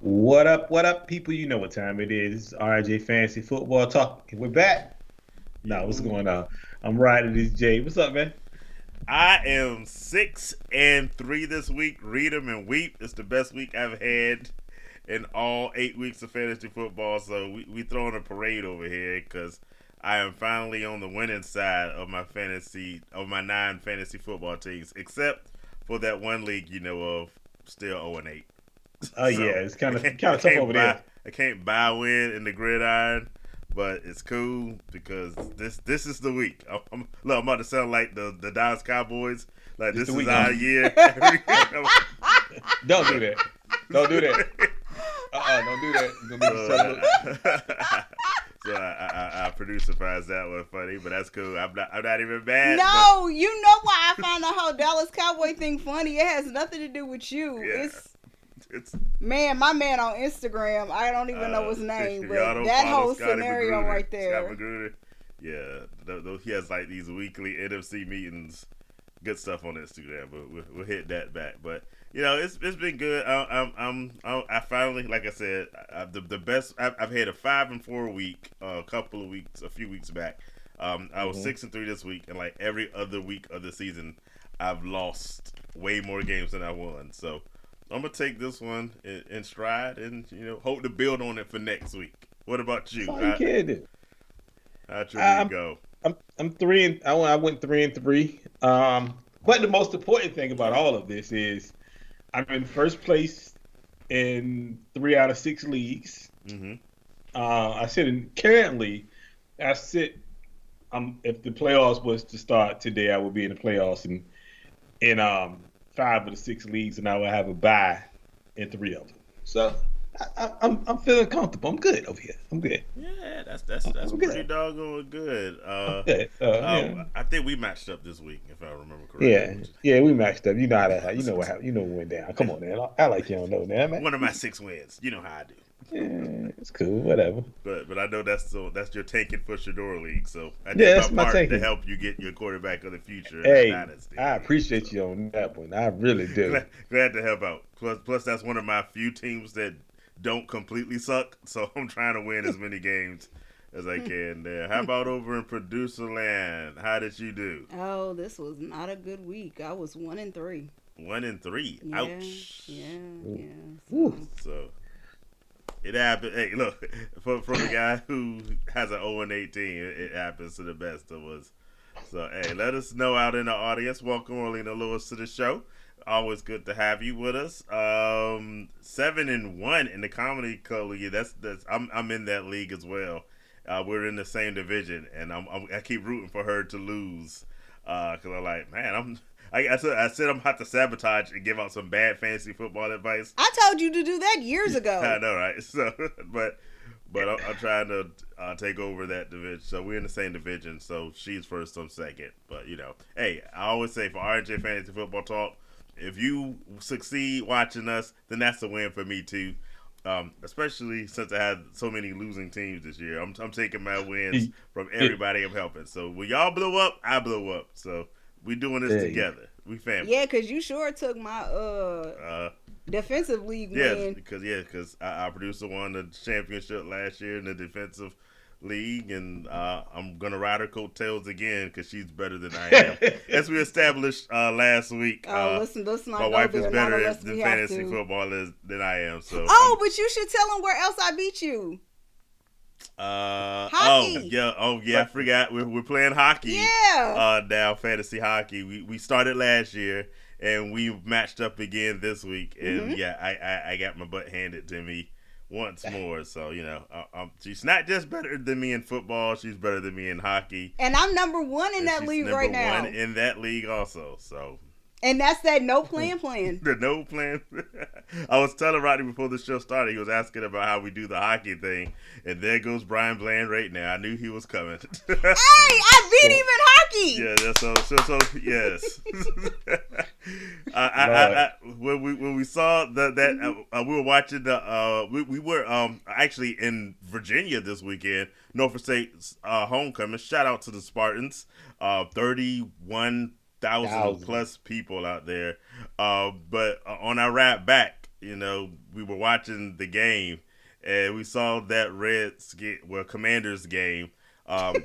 What up, people? You know what time it is. It's RJ Fantasy Football Talk. We're back. Nah, what's You, going on? I'm riding this Jay. What's up, man? I am 6-3 this week. Read 'em and weep. It's the best week I've had in all 8 weeks of fantasy football. So we throwing a parade over here because I am finally on the winning side of my 9 fantasy football teams, except for that one league you know of, still 0-8. Oh yeah, So it's I kind of can't kind I of tough can't over buy there. I can't buy a win in the gridiron, but it's cool because this is the week. Look, I'm about to sound like the Dallas Cowboys. Like It's the this is week, huh? our year. Don't do but, that. Don't do that. Don't do that. You're gonna make yourself look. so our producer finds that one funny, but that's cool. I'm not even mad. But No, you know why I found the whole Dallas Cowboy thing funny. It has nothing to do with you. yeah, it's My man on Instagram, I don't even know his name, if y'all but don't that follow whole Scotty scenario Magruder, right there. Scott Magruder, yeah, he has like these weekly NFC meetings. Good stuff on Instagram, but we'll hit that back. But it's been good. I finally, like I said, the best. I've had a 5-4 week, a few weeks back. I was Mhm. 6-3 this week, and like every other week of the season, I've lost way more games than I won. So I'm gonna take this one in stride, and hope to build on it for next week. What about That's you? all you can do. How'd your week I'm go? I'm three and I went 3-3. But the most important thing about all of this is I'm in first place in 3 out of 6 leagues. Mm-hmm. I sit in currently. I sit. If the playoffs was to start today, I would be in the playoffs in 5 of the 6 leagues, and I would have a bye in 3 of them. So I'm feeling comfortable. I'm good over here. I'm good. Yeah, that's I'm pretty good. doggone good. I'm good. So yeah, I think we matched up this week, if I remember correctly. yeah, yeah. We matched up. You know how that. You know what happened. You know what went down. Come on, man. I like you don't know, man. One of my 6 wins. You know how I do. Yeah, it's cool. Whatever. But I know that's your tanking for Shador league. So I Yeah, did my that's my part to taking. help you get your quarterback of the future in that Hey, dynasty I league. appreciate So you on that one. I really do. glad to help out. Plus that's one of my few teams that don't completely suck. So I'm trying to win as many games as I can there. How about over in producer land? How did you do? Oh, this was not a good week. I was 1-3. 1-3. Yeah, Ouch. yeah, Ooh. yeah. Ooh. So it happened. Hey, look, from a guy who has an 0-18, it happens to the best of us. So, hey, let us know out in the audience. Welcome, Orlando Lewis, to the show. Always good to have you with us. 7-1 in the comedy club league. That's I'm in that league as well. We're in the same division, and I keep rooting for her to lose because I'm like, man, I said I'm about to sabotage and give out some bad fantasy football advice. I told you to do that years I ago. know, right? So, but I'm trying to take over that division. So we're in the same division. So she's first, I'm second. But hey, I always say for RJ Fantasy Football Talk, if you succeed watching us, then that's a win for me too. Especially since I had so many losing teams this year, I'm taking my wins from everybody I'm helping. So when y'all blow up, I blow up. So we doing this Hey, together. We family. Yeah, because you sure took my Uh, defensive league Yeah, win. because our producer won the championship last year in the defensive league, and I'm gonna ride her coattails again because she's better than I am. As we established last week, Oh, let's my not go wife is there. Not better unless than we have fantasy to. football than I am. So Oh, but you should tell them where else I beat you. Hockey. I forgot we're playing hockey Yeah. now, fantasy hockey. We started last year and we matched up again this week, and Hmm. I got my butt handed to me once more. So she's not just better than me in football, she's better than me in hockey, And I'm number 1 in and that she's league number right one now. in that league also. So And that's that no plan. the no plan. I was telling Rodney before the show started. He was asking about how we do the hockey thing, and there goes Brian Bland right now. I knew he was coming. Hey, I beat him in hockey. Yeah, so yes. Lord. When we saw that we were watching we were actually in Virginia this weekend, Norfolk State's homecoming. Shout out to the Spartans, 31,000 Thousand. plus people out there. But on our ride back, we were watching the game and we saw that Commanders game.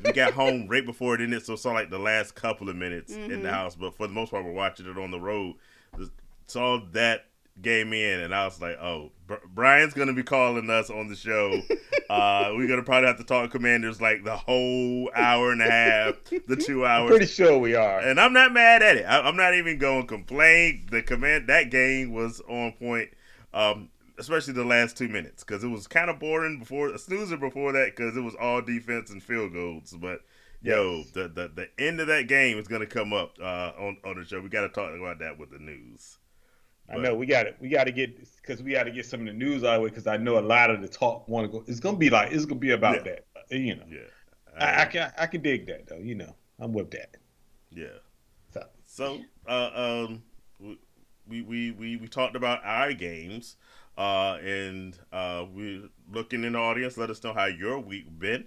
We got home right before it ended, so saw like the last couple of minutes in the house. But for the most part, we're watching it on the road. Saw that game in, and I was like, "Oh, Brian's gonna be calling us on the show. We're gonna probably have to talk Commanders like the whole hour and a half, the 2 hours." Pretty sure we are, and I'm not mad at it. I'm not even going to complain. That game was on point. Especially the last 2 minutes, because it was kind of boring a snoozer before that, because it was all defense and field goals. But the end of that game is going to come up on the show. We got to talk about that with the news. I know we got to get some of the news out of it, because I know a lot of the talk want to go. It's gonna be about that. Yeah, I can dig that though. I'm with that. Yeah. So we talked about our games. And we're looking in the audience. Let us know how your week went.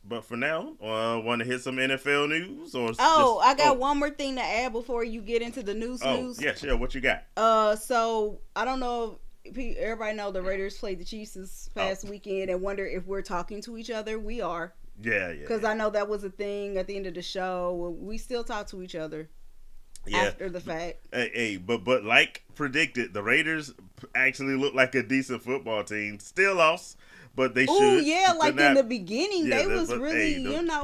But for now, want to hit some NFL news? I got one more thing to add before you get into the news. Yeah, sure. What you got? So I don't know if everybody know the Raiders played the Chiefs this past weekend and wonder if we're talking to each other. We are. Yeah. Because I know that was a thing at the end of the show. We still talk to each other. Yeah. After the fact. Hey, but like predicted, the Raiders actually look like a decent football team. Still lost, but they should. Oh yeah, like in the beginning, they was really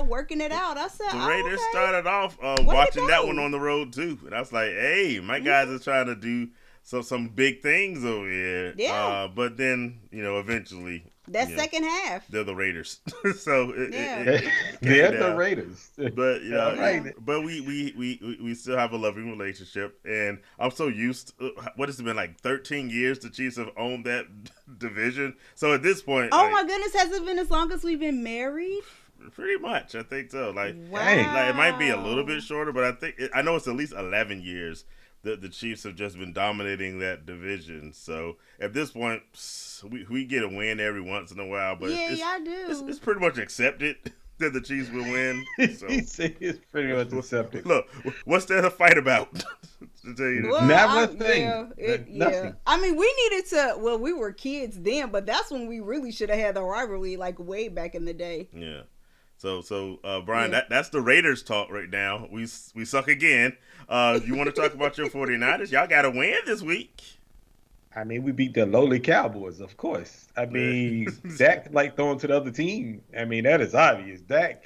working it out. I said the Raiders started off watching that one on the road too, and I was like, hey, my guys are trying to do some big things over here. Yeah. But then eventually. Second half. They're the Raiders. So they're the Raiders. But but we still have a loving relationship, and I'm so used to, what has it been, like 13 years the Chiefs have owned that division. So at this point, my goodness, has it been as long as we've been married? Pretty much, I think so. Wow. Like it might be a little bit shorter, but I know it's at least 11 years. The Chiefs have just been dominating that division. So at this point, we get a win every once in a while, but I do. It's pretty much accepted that the Chiefs will win. So. It's pretty much accepted. Look, what's there to fight about? To tell you not one thing. Yeah. I mean, we needed to. Well, we were kids then, but that's when we really should have had the rivalry, like way back in the day. Yeah. So Brian, that's the Raiders talk right now. We suck again. You want to talk about your 49ers? Y'all got to win this week. I mean, we beat the lowly Cowboys, of course. I mean, Dak like throwing to the other team. I mean, that is obvious. Dak,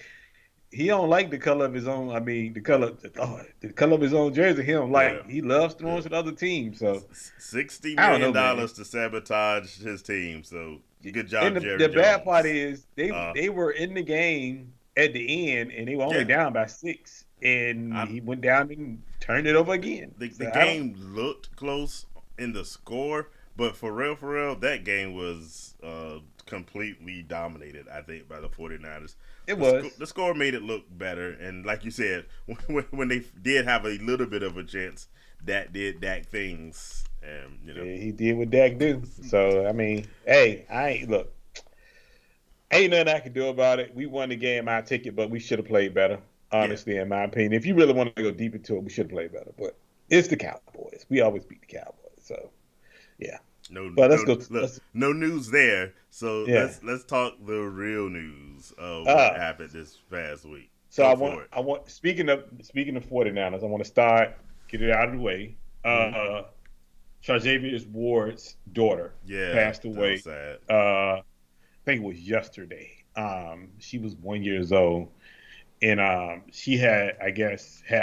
he don't like the color of his own. I mean, the color of his own jersey. He don't like. Yeah. He loves throwing to the other team. So $60 million to sabotage his team. So good job, Jerry The Jones. bad part is they were in the game at the end, and they were only down by 6, and he went down and turned it over again. The game looked close in the score, but for real, that game was completely dominated, I think, by the 49ers. The score made it look better, and like you said, when they did have a little bit of a chance, that did Dak things. And, he did what Dak do. So I mean, hey, ain't nothing I can do about it. We won the game, I take it, but we should have played better. Honestly, in my opinion, if you really want to go deep into it, we should have played better. But it's the Cowboys. We always beat the Cowboys. So yeah. No news there. So let's talk the real news of what happened this past week. So I want speaking of 49ers, I want to get it out of the way. Charjavius Ward's daughter passed away. Sad. I think it was yesterday. She was 1 year old, and she had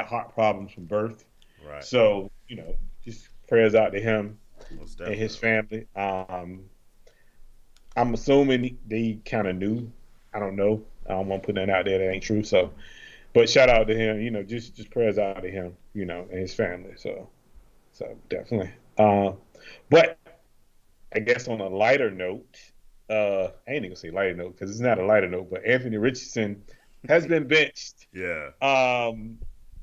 heart problems from birth. Right. So just prayers out to him and his family. I'm assuming they kind of knew. I don't know. I don't want to put that out there. That ain't true. So, but shout out to him. Just prayers out to him. And his family. So definitely. But I guess on a lighter note, I ain't gonna say lighter note because it's not a lighter note. But Anthony Richardson has been benched. Yeah.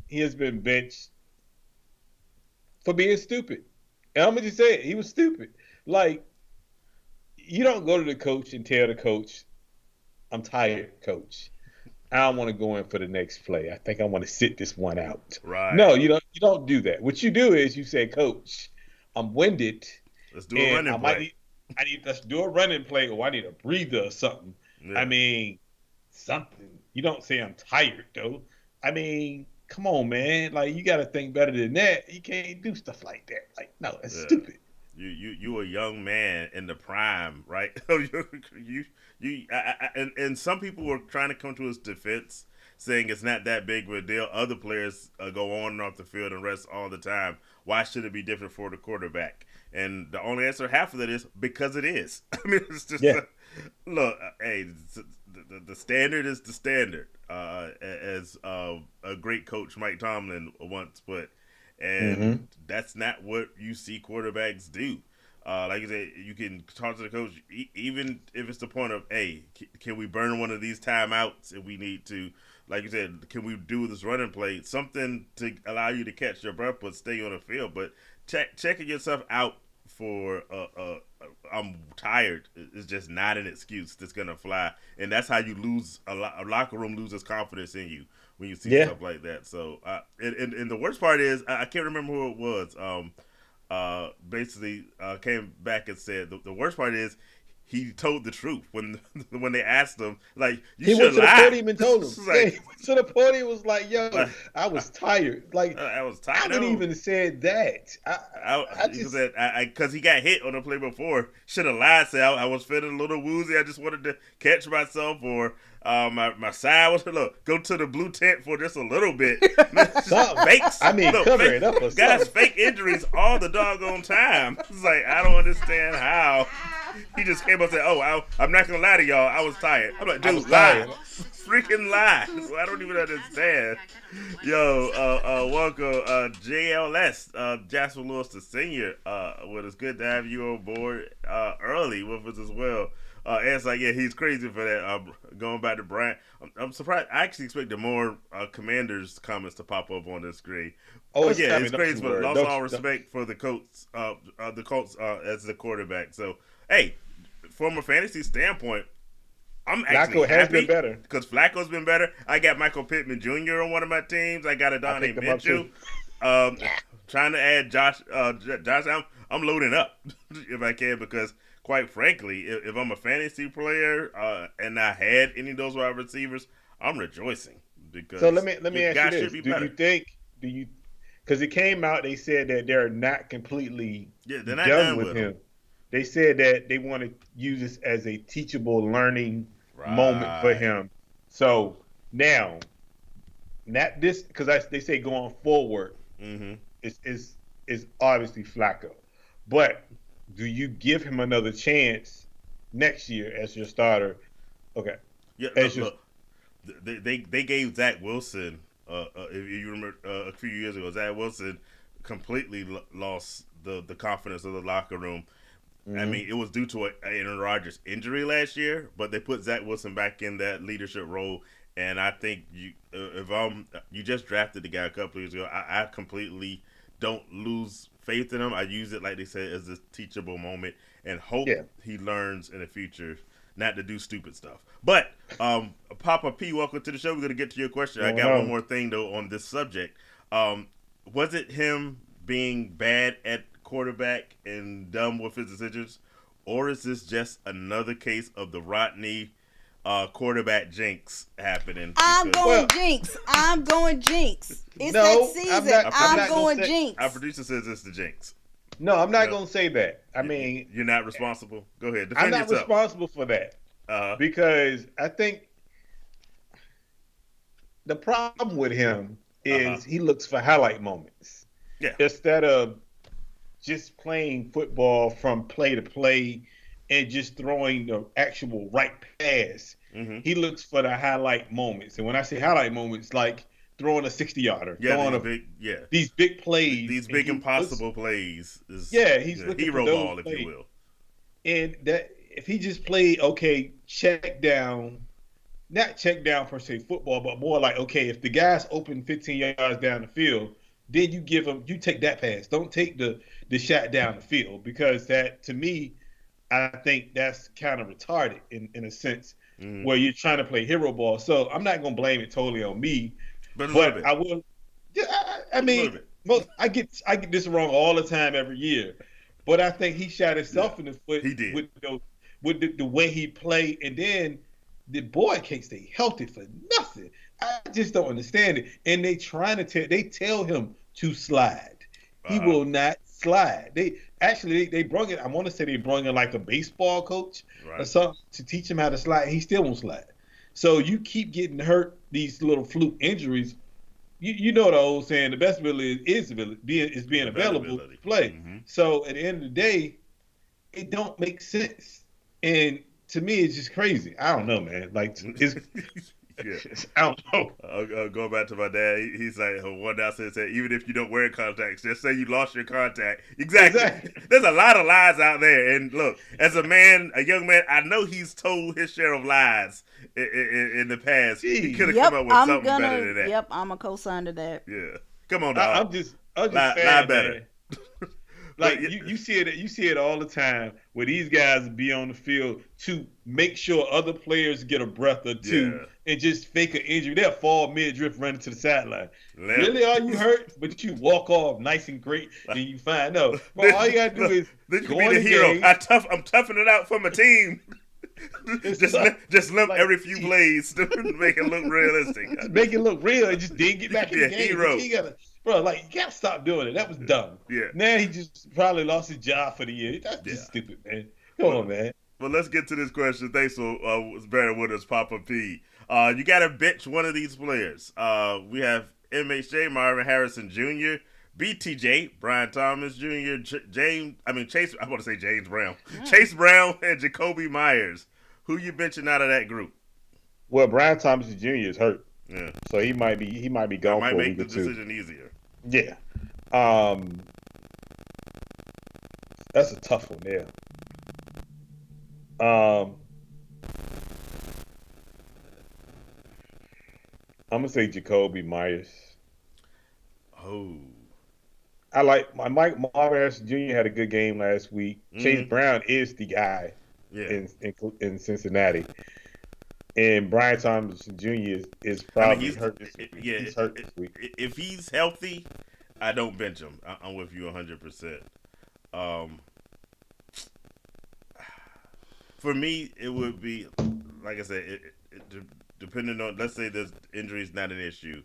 He has been benched for being stupid. And I'm gonna just say it. He was stupid. Like, you don't go to the coach and tell the coach, "I'm tired, coach. I don't want to go in for the next play. I think I want to sit this one out." Right. No, you don't do that. What you do is you say, "Coach, I'm winded Let's do a running play. Let's do a running play, or I need a breather or something. Yeah. I mean, something. You don't say I'm tired though. I mean, come on, man. Like, you got to think better than that. You can't do stuff like that. Like, no, that's stupid. You a young man in the prime, right? And some people were trying to come to his defense, saying it's not that big of a deal. Other players go on and off the field and rest all the time. Why should it be different for the quarterback? And the only answer, half of that, is because it is. I mean, it's just look. Hey, the standard is the standard, as a great coach Mike Tomlin once put, and that's not what you see quarterbacks do. Like you said, you can talk to the coach, even if it's the point of, hey, can we burn one of these timeouts if we need to? Like you said, can we do this running play? Something to allow you to catch your breath but stay on the field. But checking yourself out for I'm tired is just not an excuse that's gonna fly, and that's how you lose a locker room loses confidence in you when you see stuff like that. So and the worst part is I can't remember who it was. Basically came back and said the worst part is he told the truth when they asked him, like, you should lie. He went to the podium and told him. Like, he went to the podium, was like, yo, I was tired. Like, I was tired. I wouldn't even said that. Because he got hit on the play before. Should have lied. Say I was feeling a little woozy. I just wanted to catch myself, or my side was go to the blue tent for just a little bit. Fakes. I mean, cover it up. Guys, fake injuries all the doggone time. It's like, I don't understand how. He just came up and said, "Oh, I'm not gonna lie to y'all. I was tired." I'm like, "Dude, lie, freaking lie." So I don't even understand. Yo, welcome, JLS, Jasper Lewis the Senior. Well, it's good to have you on board early with us as well. And it's like, yeah, he's crazy for that. Going back to Bryant, I'm surprised. I actually expected more Commanders comments to pop up on the screen. Oh, yeah, it's crazy, but lost all respect for the Colts. The Colts as the quarterback. So, hey, from a fantasy standpoint, I'm actually happy. Has been better because Flacco's been better. I got Michael Pittman Jr. on one of my teams. I got Adonai Mitchell. Trying to add Josh. I'm loading up if I can, because quite frankly, if I'm a fantasy player and I had any of those wide receivers, I'm rejoicing. Because so let me ask you this: Do you because it came out, they said that they're not completely they're not done with him. They said that they want to use this as a teachable learning moment for him. So now, not this, because they say going forward is obviously Flacco. But do you give him another chance next year as your starter? Okay. Yeah. Look, they gave Zach Wilson. If you remember a few years ago, Zach Wilson completely lost the confidence of the locker room. I mean, it was due to Aaron Rodgers' injury last year, but they put Zach Wilson back in that leadership role. And I think you just drafted the guy a couple of years ago. I completely don't lose faith in him. I use it, like they said, as a teachable moment and hope he learns in the future not to do stupid stuff. But Papa P, welcome to the show. We're going to get to your question. I got one more thing, though, on this subject. Was it him being bad at quarterback and dumb with his decisions, or is this just another case of the Rodney quarterback jinx happening? I'm going jinx. It's that season. I'm going jinx. Our producer says it's the jinx. No, I'm not going to say that. I mean, you're not responsible. Go ahead. Defend I'm not yourself. Responsible for that because I think the problem with him is he looks for highlight moments. Yeah. Instead of just playing football from play to play and just throwing the actual right pass. He looks for the highlight moments. And when I say highlight moments, like throwing a 60-yarder. These big plays. These big impossible plays. He's looking hero for ball, plays. If you will. And that if he just played, check down, not check down per se football, but more like, if the guy's open 15 yards down the field, then you take that pass. Don't take the shot down the field, because that, to me, I think that's kind of retarded in a sense where you're trying to play hero ball. So I'm not going to blame it totally on me, but I will. Yeah, I mean, I get this wrong all the time every year. but I think he shot himself in the foot He did. with the way he played, and then the boy can't stay healthy for nothing. I just don't understand it. And they tell him to slide. He will not slide. They brought it. I want to say they brought in like a baseball coach or something to teach him how to slide. He still won't slide. So you keep getting hurt, these little fluke injuries. You know the old saying, the best ability is being available to play. Mm-hmm. So at the end of the day, it don't make sense. And to me, it's just crazy. I don't know, man. Like, it's yeah. I don't know. Going back to my dad, he's like, one downstairs said, even if you don't wear contacts, just say you lost your contact. Exactly. There's a lot of lies out there. And look, as a young man, I know he's told his share of lies in the past. Jeez. He could have come up with something better than that. Yep, I'm a co-sign to that. Yeah. Come on, dog. I'm just saying, better. Like you see it all the time where these guys be on the field to make sure other players get a breath or two and just fake an injury. They'll fall mid-drift running to the sideline. Really, are you hurt? But you walk off nice and great, and you find out. Well, all you gotta do is go in the hero. I'm toughing it out for my team. just limp every few plays to make it look realistic. Just make it look real and just didn't get back in the game. Hero. Bro, like, you gotta stop doing it. That was dumb. Yeah. Now he just probably lost his job for the year. That's just stupid, man. Come on, man. Well, let's get to this question. Thanks for bearing with us, Papa P. You gotta bench one of these players. We have MHJ, Marvin Harrison Jr., BTJ, Brian Thomas Jr., Chase. I want to say James Brown, Chase Brown, and Jacoby Myers. Who you benching out of that group? Well, Brian Thomas Jr. is hurt. Yeah. So he might be gone for a week or two. Might make the decision easier. Yeah. That's a tough one there. I'm gonna say Jacoby Myers. Oh. I like Marvin Harrison Jr. had a good game last week. Chase Brown is the guy in Cincinnati. And Brian Thomas Jr. is probably hurt this week. Yeah, he's hurt this week. If he's healthy, I don't bench him. I'm with you 100%. For me, it would be, like I said, depending on, let's say this injury is not an issue.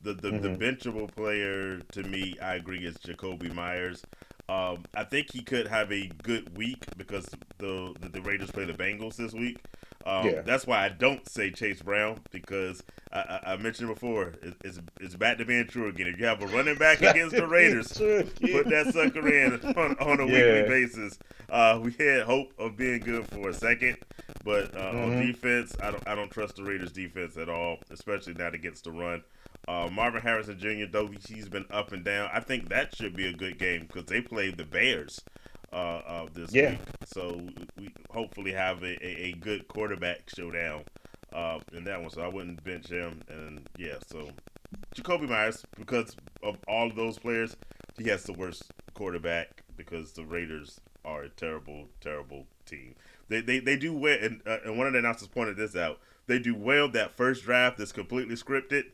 The benchable player, to me, I agree, is Jacoby Myers. I think he could have a good week because the Raiders play the Bengals this week. That's why I don't say Chase Brown, because I mentioned before, it's back to being true again. If you have a running back against the Raiders, put that sucker in on a weekly basis. We had hope of being good for a second, but on defense, I don't trust the Raiders' defense at all, especially not against the run. Marvin Harrison Jr., though he's been up and down, I think that should be a good game because they played the Bears this week. So we hopefully have a good quarterback showdown in that one. So I wouldn't bench him. And so Jacoby Myers, because of all of those players, he has the worst quarterback because the Raiders are a terrible, terrible team. They do well, and one of the announcers pointed this out. They do well that first draft that's completely scripted.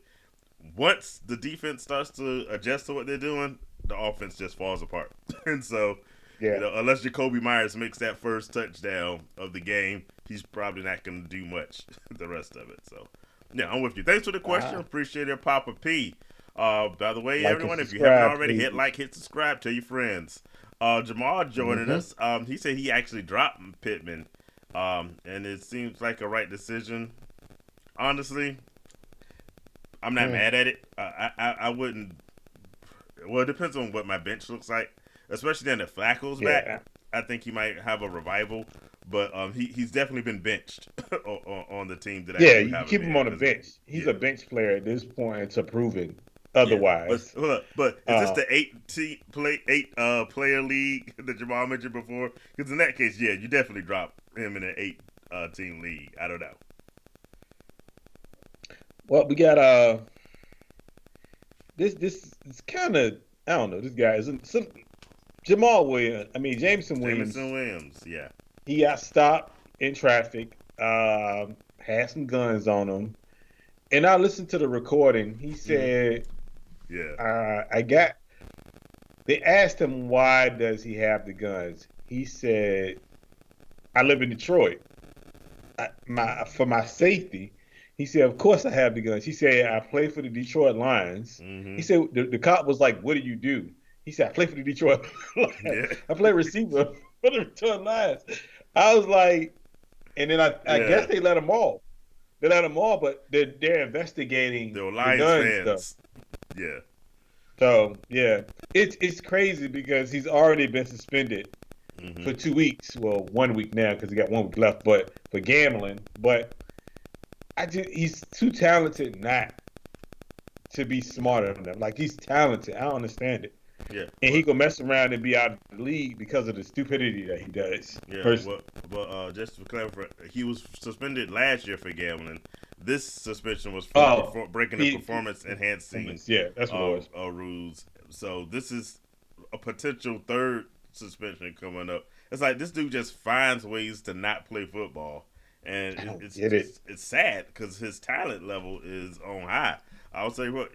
Once the defense starts to adjust to what they're doing, the offense just falls apart. And so, unless Jacoby Myers makes that first touchdown of the game, he's probably not going to do much the rest of it. So, I'm with you. Thanks for the question. Appreciate it, Papa P. By the way, everyone, if you haven't already, hit subscribe, tell your friends. Jamal joining us. He said he actually dropped Pittman, and it seems like a right decision. Honestly, I'm not mad at it. I wouldn't. Well, it depends on what my bench looks like, especially then if Flacco's back. I think he might have a revival, but he's definitely been benched on the team that I you keep him on the bench. He's a bench player at this point to prove it otherwise. But is this the 8 player league that Jamal mentioned before? Because in that case, you definitely drop him in an 8 team league. I don't know. Well, we got this is kind of, I don't know, this guy is some Jamal Williams. I mean Jameson Williams. Yeah. He got stopped in traffic. Had some guns on him, and I listened to the recording. He said, They asked him why does he have the guns. He said, "I live in Detroit. For my safety." He said, "Of course I have the guns." He said, "I play for the Detroit Lions." Mm-hmm. He said the cop was like, "What do you do?" He said, "I play for the Detroit Lions. Yeah. I play receiver for the Detroit Lions." I was like, and then I guess they let him off. They let him off, but they're investigating They were the Lions gun fans. stuff. Yeah. So yeah, it's crazy because he's already been suspended for 2 weeks. Well, 1 week now because he got 1 week left, but for gambling. But he's too talented not to be smarter than them. Like he's talented. I don't understand it. Yeah. And he gonna mess around and be out of the league because of the stupidity that he does. Yeah. But just to clarify, he was suspended last year for gambling. This suspension was for breaking the performance enhancing that's what it was. Rules. So this is a potential third suspension coming up. It's like this dude just finds ways to not play football, and it's sad because his talent level is on high. I'll say what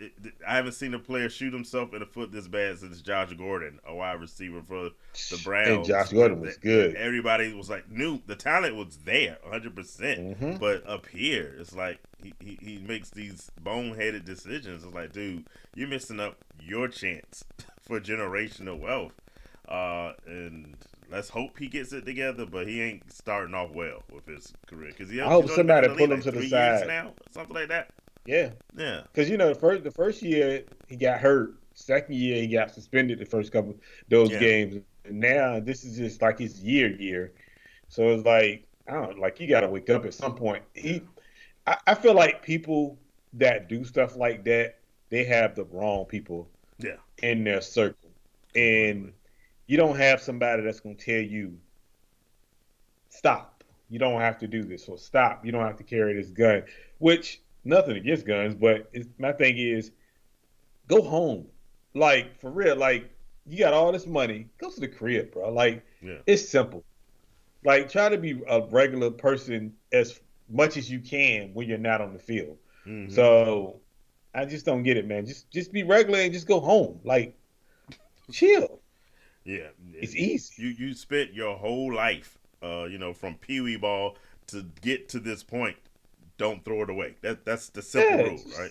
I haven't seen a player shoot himself in the foot this bad since Josh Gordon, a wide receiver for the Browns. And Josh Gordon was good. Everybody was like, the talent was there, 100%. But up here, it's like he makes these boneheaded decisions. It's like, dude, you're missing up your chance for generational wealth. And let's hope he gets it together, but he ain't starting off well with his career. I hope somebody pull him to the side now, something like that. Yeah. Because the first year he got hurt. Second year he got suspended. The first couple of those games. And now this is just like his year. So it's like I don't know, like you got to wake up at some point. I feel like people that do stuff like that, they have the wrong people. In their circle, and you don't have somebody that's gonna tell you stop. You don't have to do this or stop. You don't have to carry this gun. Which. Nothing against guns, but my thing is, go home. Like, for real, like, you got all this money, go to the crib, bro. Like, it's simple. Like, try to be a regular person as much as you can when you're not on the field. So, I just don't get it, man. Just be regular and just go home. Like, chill. Yeah. It's easy. You spent your whole life, from peewee ball to get to this point. Don't throw it away. That's the simple rule, right?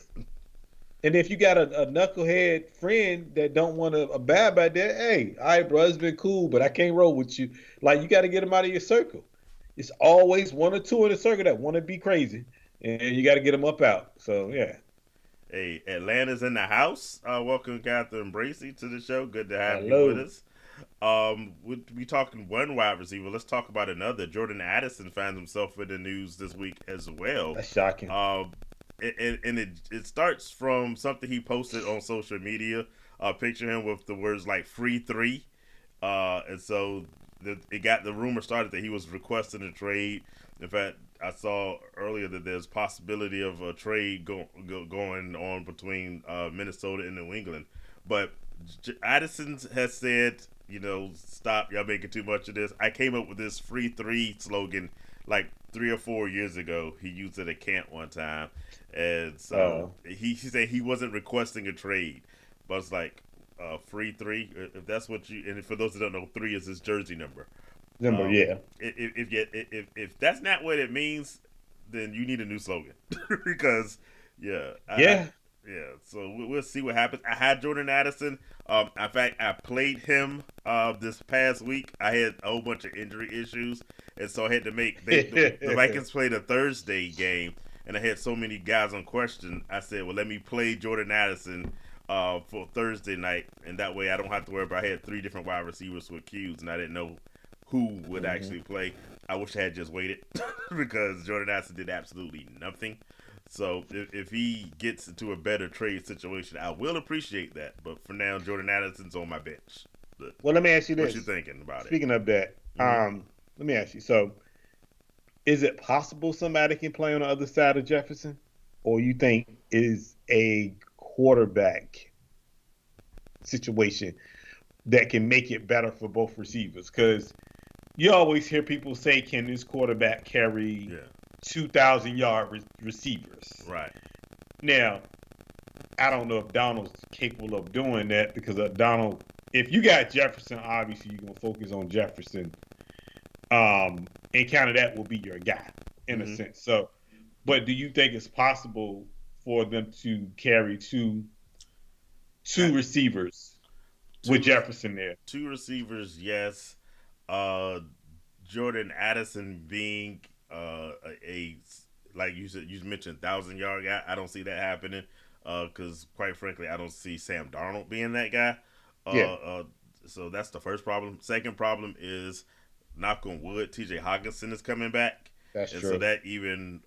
And if you got a knucklehead friend that don't want to abide by that, hey, all right, bro, it's been cool, but I can't roll with you. Like, you got to get them out of your circle. It's always one or two in the circle that want to be crazy, and you got to get them up out. So, yeah. Hey, Atlanta's in the house. Welcome, Catherine Bracey, to the show. Good to have you with us. We talking one wide receiver. Let's talk about another. Jordan Addison finds himself in the news this week as well. That's shocking. And it starts from something he posted on social media. Picture him with the words like "free 3," and so it got the rumor started that he was requesting a trade. In fact, I saw earlier that there's possibility of a trade going on between Minnesota and New England, but Addison has said, stop, y'all making too much of this. I came up with this "free 3" slogan like 3 or 4 years ago. He used it at camp one time, and so he said he wasn't requesting a trade, but it's like "free 3." If that's what you, and for those that don't know, 3 is his jersey number. Yeah. If that's not what it means, then you need a new slogan because so we'll see what happens. I had Jordan Addison. In fact, I played him this past week. I had a whole bunch of injury issues, and so I had to the Vikings played a Thursday game, and I had so many guys on question. I said, well, let me play Jordan Addison for Thursday night, and that way I don't have to worry about. I had 3 different wide receivers with Qs, and I didn't know who would actually play. I wish I had just waited because Jordan Addison did absolutely nothing. So if he gets into a better trade situation, I will appreciate that. But for now, Jordan Addison's on my bench. Well, let me ask you this. What you thinking about Speaking of that, let me ask you. So, is it possible somebody can play on the other side of Jefferson? Or you think is a quarterback situation that can make it better for both receivers? Because you always hear people say, can this quarterback carry 2,000-yard receivers? Right. Now, I don't know if Donald's capable of doing that because Donald if you got Jefferson, obviously you're gonna focus on Jefferson. And kind of that will be your guy in a sense. So, but do you think it's possible for them to carry two receivers with Jefferson there? Two receivers, yes. Jordan Addison being a like you said, you mentioned 1,000-yard guy. I don't see that happening because, quite frankly, I don't see Sam Darnold being that guy. So that's the first problem. Second problem is, knock on wood, T.J. Hawkinson is coming back. That's true. So that even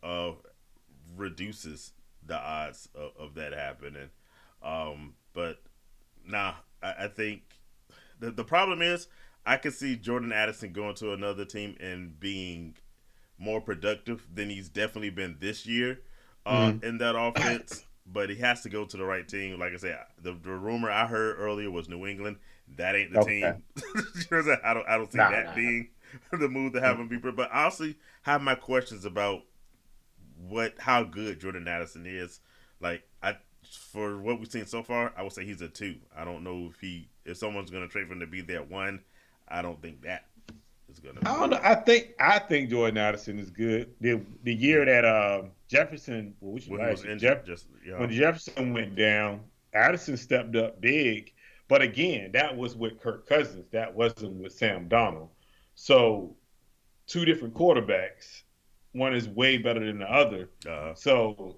reduces the odds of that happening. But I think the problem is I could see Jordan Addison going to another team and being more productive than he's definitely been this year in that offense. But he has to go to the right team. Like I said, the rumor I heard earlier was New England. That ain't the team. I don't see that being the move to have him be. But I also have my questions about how good Jordan Addison is. Like, for what we've seen so far, I would say he's a 2. I don't know if someone's going to trade for him to be there 1. I don't think that is going to be. I don't know. I think Jordan Addison is good. The year that Jefferson, when Jefferson went down, Addison stepped up big. But again, that was with Kirk Cousins. That wasn't with Sam Darnold. So, 2 different quarterbacks. One is way better than the other. So,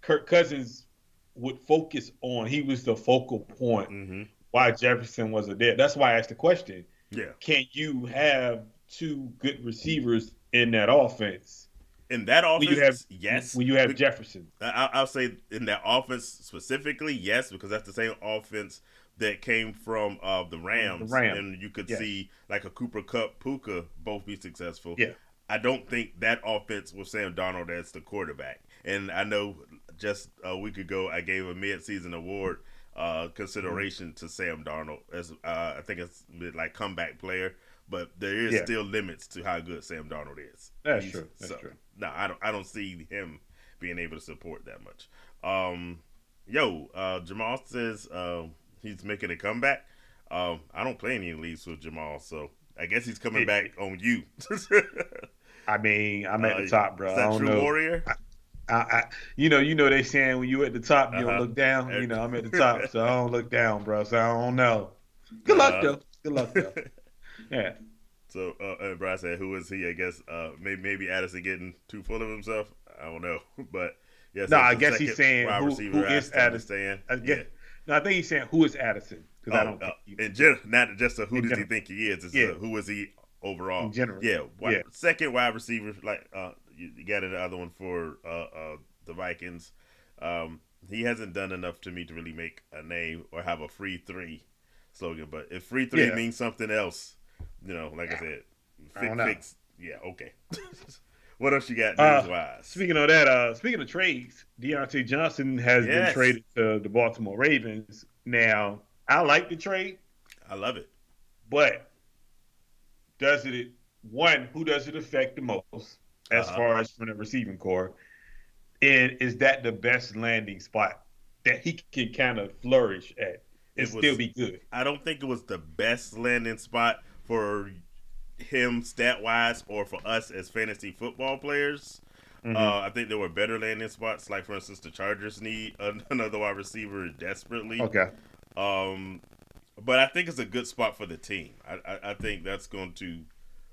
Kirk Cousins would focus on. He was the focal point why Jefferson wasn't there. That's why I asked the question. Yeah. Can you have 2 good receivers in that offense? In that offense, yes. When you have Jefferson. I'll say in that offense specifically, yes, because that's the same offense that came from the Rams. And you could see like a Cooper Kupp, Puka both be successful. Yeah. I don't think that offense with Sam Darnold as the quarterback. And I know just a week ago I gave a mid-season award consideration to Sam Darnold as I think it's like comeback player. But there is still limits to how good Sam Darnold is. That's true. True. No, I don't see him being able to support that much. Jamal says he's making a comeback. I don't play any leagues with Jamal, so I guess he's coming back on you. I mean, I'm at the top, bro. Is that true, Warrior? You know they saying when you at the top, you don't look down. You know, I'm at the top, so I don't look down, bro. So I don't know. Good luck, though. Yeah. So, Brian said, "Who is he?" I guess maybe Addison getting too full of himself. I don't know, but yes. No, I guess he's saying who is Addison. No, I think he's saying who is Addison because I don't. In general, not just who does he think he is? It's who is he overall? In general, second wide receiver. Like you got another one for the Vikings. He hasn't done enough to me to really make a name or have a free 3 slogan. But if free 3 means something else. Like I said, fix. Yeah, okay. What else you got news-wise? Speaking of that, speaking of trades, Deontay Johnson has been traded to the Baltimore Ravens. Now, I like the trade. I love it. But who does it affect the most as far as from the receiving core? And is that the best landing spot that he can kind of flourish at and still be good? I don't think it was the best landing spot for him stat-wise or for us as fantasy football players. I think there were better landing spots, like, for instance, the Chargers need another wide receiver desperately. Okay. But I think it's a good spot for the team. I think that's going to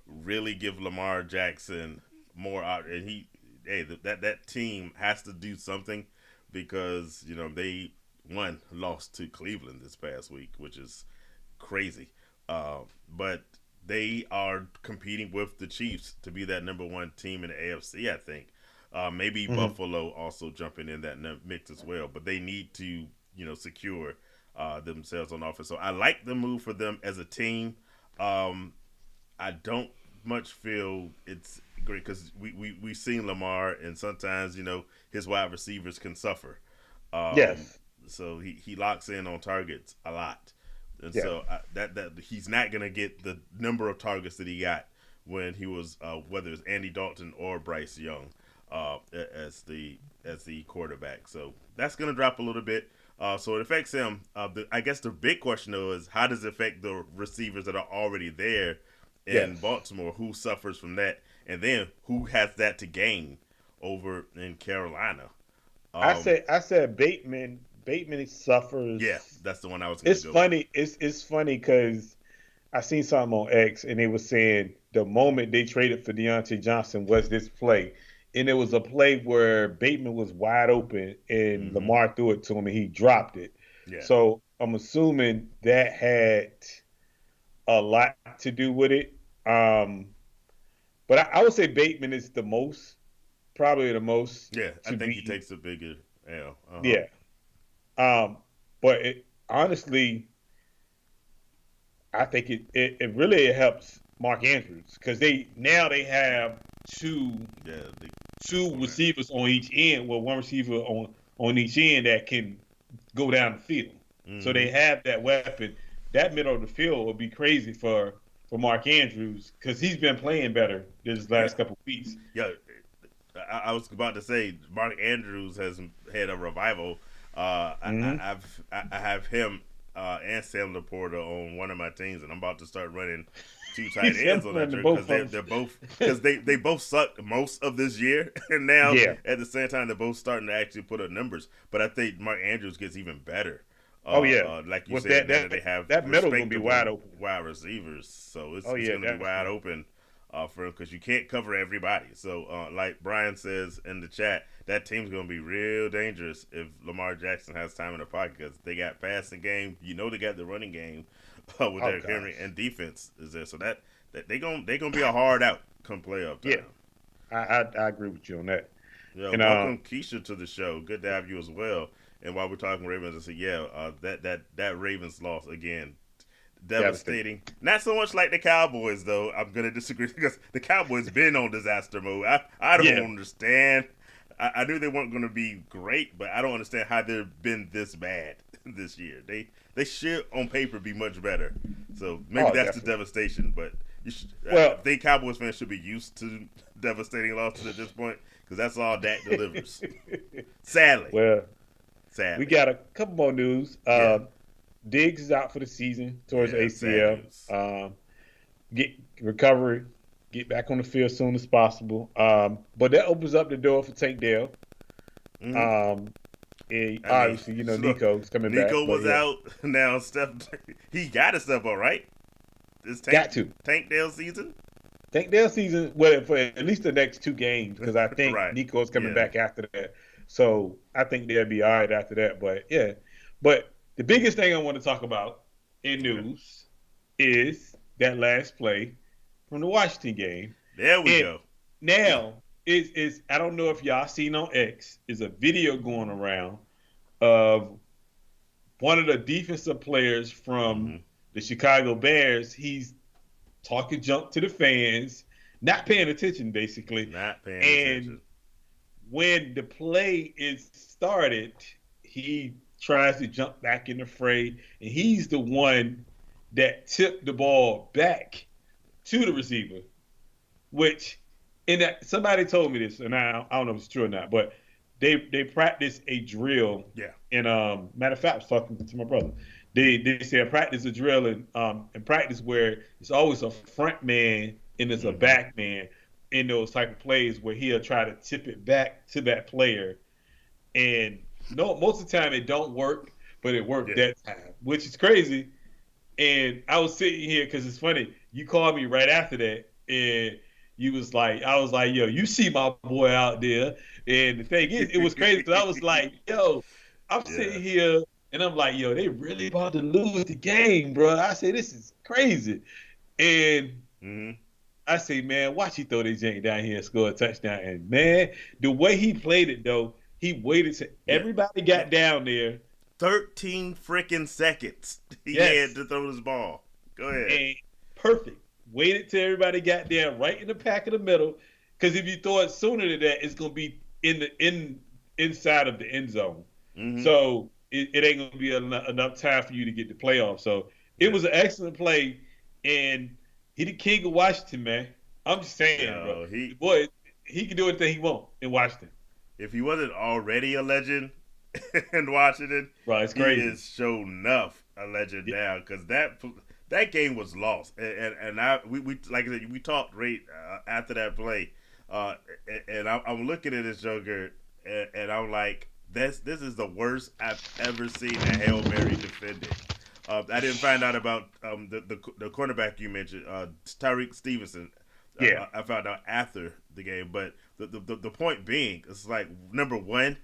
really give Lamar Jackson more out. And that team has to do something because, they, lost to Cleveland this past week, which is crazy. But they are competing with the Chiefs to be that number 1 team in the AFC, I think. Maybe Buffalo also jumping in that mix as well. But they need to, secure themselves on offense. So I like the move for them as a team. I don't much feel it's great because we've seen Lamar, and sometimes, his wide receivers can suffer. Yes. So he locks in on targets a lot. And so that he's not going to get the number of targets that he got when he was whether it's Andy Dalton or Bryce Young as the quarterback. So that's going to drop a little bit. So it affects him. I guess the big question though is how does it affect the receivers that are already there in Yes. Baltimore? Who suffers from that, and then who has that to gain over in Carolina? I said Bateman. Bateman Yeah, suffers. that's the one I was going to It's go with. funny. It's funny because I seen something on X and they were saying the moment they traded for Deontay Johnson was this play. And it was a play where Bateman was wide open and Mm-hmm. Lamar threw it to him and he dropped it. Yeah. So I'm assuming that had a lot to do with it. But I would say Bateman is probably the most Yeah, I to think he be, takes a bigger L. Uh-huh. yeah. But honestly, I think it really helps Mark Andrews because they have two Yeah, two receivers on each end, well, one receiver on each end that can go down the field. So mm-hmm. they have that weapon. That middle of the field will be crazy for Mark Andrews because he's been playing better this Yeah, last couple of weeks. yeah. I was about to say Mark Andrews has had a revival. Mm-hmm. I have him and Sam Laporta on one of my teams, and I'm about to start running two tight ends on that because they're both because they both sucked most of this year, and now Yeah. at the same time they're both starting to actually put up numbers. But I think Mark Andrews gets even better. Oh yeah. Like you With said, now that they have that middle gonna be wide respectable open. wide receivers, so it's Oh yeah, going to be definitely. wide open for him because you can't cover everybody. So, like Brian says in the chat, that team's going to be real dangerous if Lamar Jackson has time in the pocket because they got passing game. You know they got the running game with Oh Derrick Henry, gosh. and defense is there. So that they gonna be a hard out come playoff time. Yeah. I agree with you on that. Yeah, And welcome Keisha to the show. Good to have you as well. And while we're talking Ravens, I said, yeah, that Ravens loss again, devastating. Not so much like the Cowboys though. I'm gonna disagree because the Cowboys been on disaster mode. I don't Yeah. understand. I knew they weren't going to be great, but I don't understand how they've been this bad this year. They should on paper be much better. So maybe that's Definitely. the devastation. But Well, I think Cowboys fans should be used to devastating losses at this point because that's all Dak delivers. Sadly. Well, Sadly. we got a couple more news. Yeah. Diggs is out for the season towards Yeah, sad news. ACL. Get recovery, get back on the field as soon as possible. But that opens up the door for Tank Dell. Mhm. And obviously, Nico's coming back. Nico was out. Now Steph, he got to step up, right? It's Got to. Tank Dell season. Tank Dell season, well, for at least the next two games, because I think Right. Nico's coming Yeah. back after that. So I think they'll be all right after that. But yeah, but the biggest thing I want to talk about in news is that last play from the Washington game. There we go. Now is I don't know if y'all seen on X is a video going around of one of the defensive players from the Chicago Bears. He's talking junk to the fans, not paying attention basically. Not paying attention. When the play is started, he tries to jump back in the fray, and he's the one that tipped the ball back to the receiver, which somebody told me this, and I don't know if it's true or not, but they practice a drill. Yeah. And matter of fact, I was talking to my brother. They said practice a drill and practice where it's always a front man and it's a back man in those type of plays where he'll try to tip it back to that player. And most of the time it don't work, but it worked that time, which is crazy. And I was sitting here because it's funny. You called me right after that, and I was like, yo, you see my boy out there. And the thing is, it was crazy because I was like, yo, I'm sitting here and I'm like, yo, they really about to lose the game, bro. I say, this is crazy. And I say, man, watch he throw this jank down here and score a touchdown. And man, the way he played it though, he waited till everybody got down there. 13 freaking seconds he had to throw this ball. Go ahead. And perfect. Waited till everybody got there right in the pack of the middle. Because if you throw it sooner than that, it's gonna be inside of the end zone. So it ain't gonna be enough time for you to get the playoff. So it was an excellent play, and he the king of Washington, man. I'm just saying, bro. He can do anything he wants in Washington. If he wasn't already a legend, in Washington. Bro, it's He crazy. is sure enough a legend now because that game was lost, and we like I said, we talked right after that play, and I'm looking at this Joker, and I'm like, this is the worst I've ever seen a Hail Mary defended. I didn't find out about the cornerback you mentioned, Tyreek Stevenson. Yeah. I found out after the game, but the point being, it's like number one,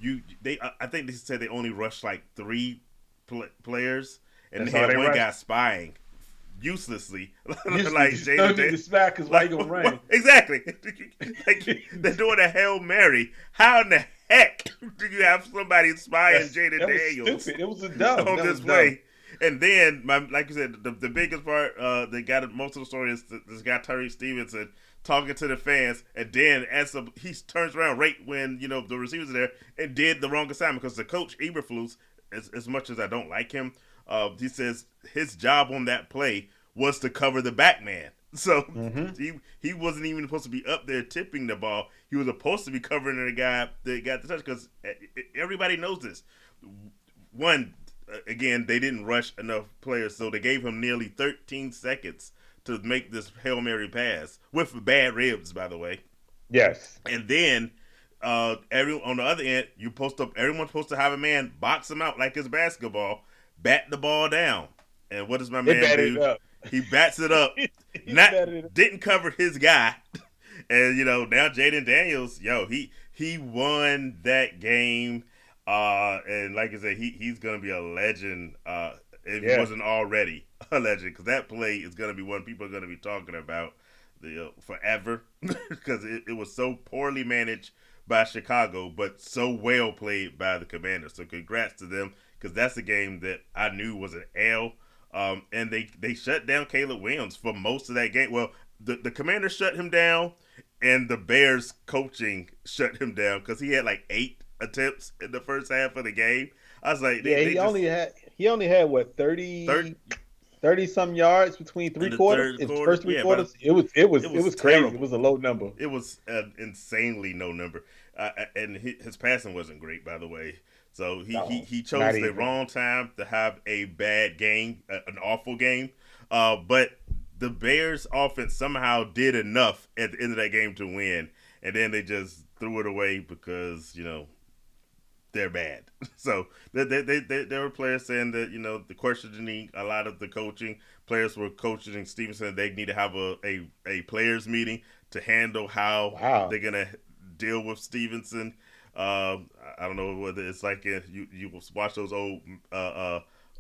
I think they said they only rushed like 3 players, and That's they all had they one rushed? guy spying uselessly, Usually, like just Jaden don't need to Daniels. smack because why you gonna run? Exactly. Like they're doing a Hail Mary. How in the heck do you have somebody spying Jaden That was Daniels stupid. It was a dumb. on That this was play? dumb. And then, like you said, the biggest part that got most of the story is this guy Tyreek Stevenson talking to the fans, and then he turns around right when the receivers are there and did the wrong assignment because the coach Eberflus, as much as I don't like him, he says his job on that play was to cover the back man. So he wasn't even supposed to be up there tipping the ball. He was supposed to be covering the guy that got the touch because everybody knows this. One, again, they didn't rush enough players, so they gave him nearly 13 seconds to make this Hail Mary pass with bad ribs, by the way. Yes. And then everyone on the other end, everyone's supposed to have a man box him out like it's basketball, bat the ball down. And what does my man do? He bats it up. Didn't cover his guy. And now Jaden Daniels, he won that game. And like I said, he's gonna be a legend. If he wasn't already a legend, because that play is gonna be one people are gonna be talking about forever, because it was so poorly managed by Chicago, but so well played by the Commanders. So congrats to them, because that's a game that I knew was an L. And they shut down Caleb Williams for most of that game. Well, the Commanders shut him down, and the Bears coaching shut him down because he had like 8 attempts in the first half of the game. I was like, he only had what 30 some yards between 3 quarters. First 3 quarters. It was crazy. Terrible. It was a low number. It was an insanely low number, and his passing wasn't great, by the way. So he chose the wrong time to have a bad game, an awful game. But the Bears offense somehow did enough at the end of that game to win, and then they just threw it away because they're bad. So there were players saying that the questioning a lot of the coaching. Players were coaching Stevenson. They need to have a players meeting to handle how they're gonna deal with Stevenson. I don't know whether it's like you watch those old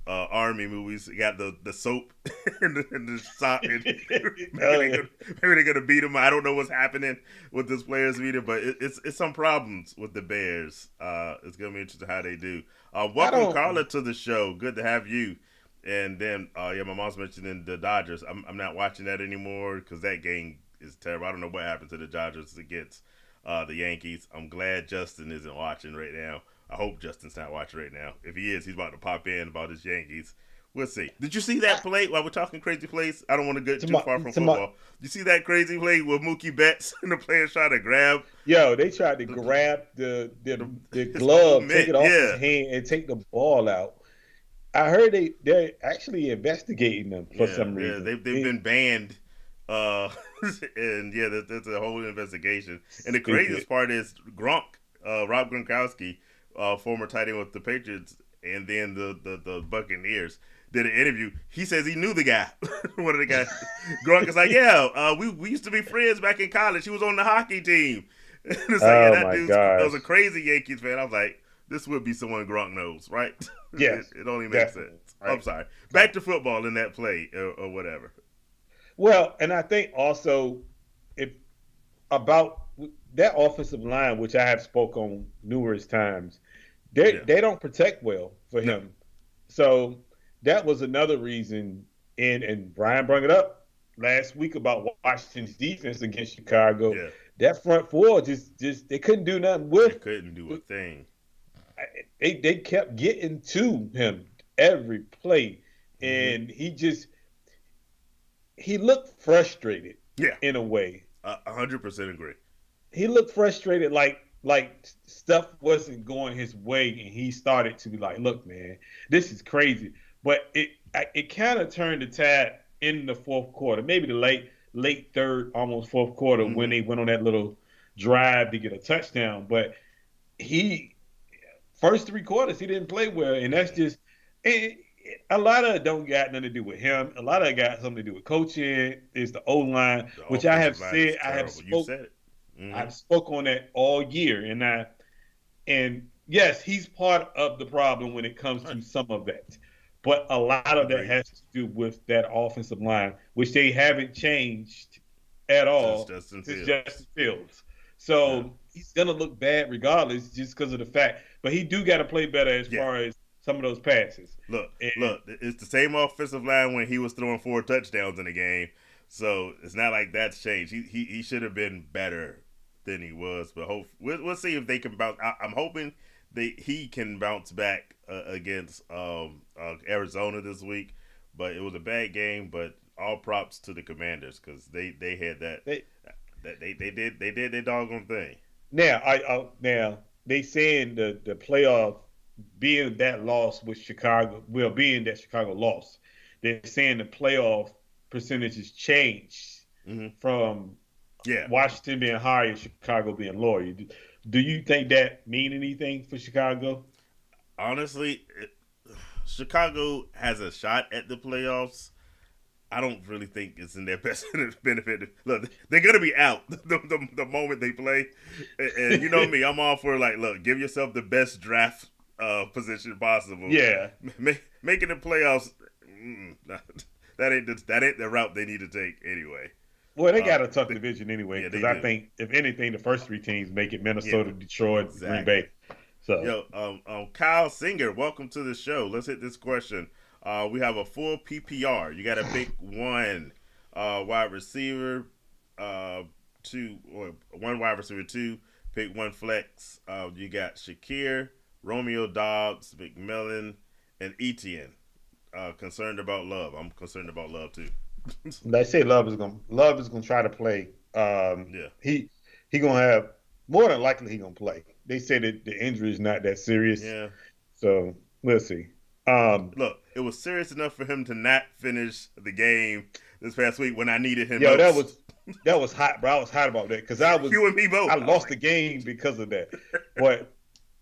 army movies. You got the soap and the sock. Maybe they're gonna beat him. I don't know what's happening with this players meeting, but it's some problems with the Bears. It's gonna be interesting how they do. Welcome, Carla, to the show. Good to have you. And then my mom's mentioning the Dodgers. I'm not watching that anymore because that game is terrible. I don't know what happened to the Dodgers against the Yankees. I'm glad Justin isn't watching right now. I hope Justin's not watching right now. If he is, he's about to pop in about his Yankees. We'll see. Did you see that play while we're talking crazy plays? I don't want to get too far from football. You see that crazy play with Mookie Betts and the players trying to grab? Yo, they tried to grab the glove, take it off his hand, and take the ball out. I heard they're actually investigating them for some reason. They've been banned. And there's a whole investigation. And the craziest part is Rob Gronkowski, former tight end with the Patriots, and then the Buccaneers, did an interview. He says he knew the guy. One of the guys. Gronk is like, we used to be friends back in college. He was on the hockey team. And it's like, that dude was a crazy Yankees fan. I was like, this would be someone Gronk knows, right? Yes. It only makes sense. Right. I'm sorry. Back to football in that play or whatever. Well, and I think also about that offensive line, which I have spoke on numerous times, they don't protect well for him. So that was another reason. And Brian brought it up last week about Washington's defense against Chicago. Yeah. That front four just they couldn't do nothing with. They couldn't do a thing. They kept getting to him every play, and he looked frustrated. Yeah, in a way. 100% agree. He looked frustrated, like like stuff wasn't going his way, and he started to be like, "Look, man, this is crazy." But it kind of turned the tide in the fourth quarter, maybe the late third, almost fourth quarter, when Mm-hmm. they went on that little drive to get a touchdown. But he first three quarters he didn't play well, and that's Mm-mm. just a lot of it don't got nothing to do with him. A lot of it got something to do with coaching. Is the O line, The which I have offensive line is said terrible. You said it. Mm-hmm. I've spoke on that all year, and yes, he's part of the problem when it comes Right. to some of that. But a lot of that Agreed. has to do with that offensive line, which they haven't changed at Since all Justin since Fields. Justin Fields. Yeah. So he's gonna look bad regardless, just because of the fact. But he do got to play better as Yeah. far as some of those passes. And Look. It's the same offensive line when he was throwing 4 touchdowns in a game. So it's not like that's changed. He should have been better than he was. But we'll see if they can bounce. I'm hoping he can bounce back against Arizona this week. But it was a bad game. But all props to the Commanders because they had they, they did their doggone thing. now they saying the playoff being that loss with Chicago, well, being that Chicago lost, they're saying the playoff percentages changed Mm-hmm. from Yeah. Washington being higher and Chicago being lower. Do you think that mean anything for Chicago? Honestly, Chicago has a shot at the playoffs. I don't really think it's in their best benefit. Look, they're gonna be out the moment they play, and you know me, I'm all for like, look, give yourself the best draft position possible. Yeah. Making the playoffs, that ain't the route they need to take anyway. Well, they got a tough They, division anyway yeah, because they I do. think if anything, the first three teams make it: Yeah, Minnesota, Detroit, Green exactly. Bay. So Yo, Kyle Singer, welcome to the show. Let's hit this question. We have a full PPR. You got to pick one wide receiver, two or one wide receiver, two. Pick one flex. You got Shakir, Romeo Dobbs, McMillan, and Etienne. Concerned about Love. I'm concerned about Love too. they say Love is gonna try to play. Yeah. He gonna have more than likely he gonna play. They say that the injury is not that serious, Yeah. so we'll see. Um, Look, it was serious enough for him to not finish the game this past week when I needed him Yo, most. that was hot, bro. I was hot about that because You and me both. I I was lost like, the game because of that. But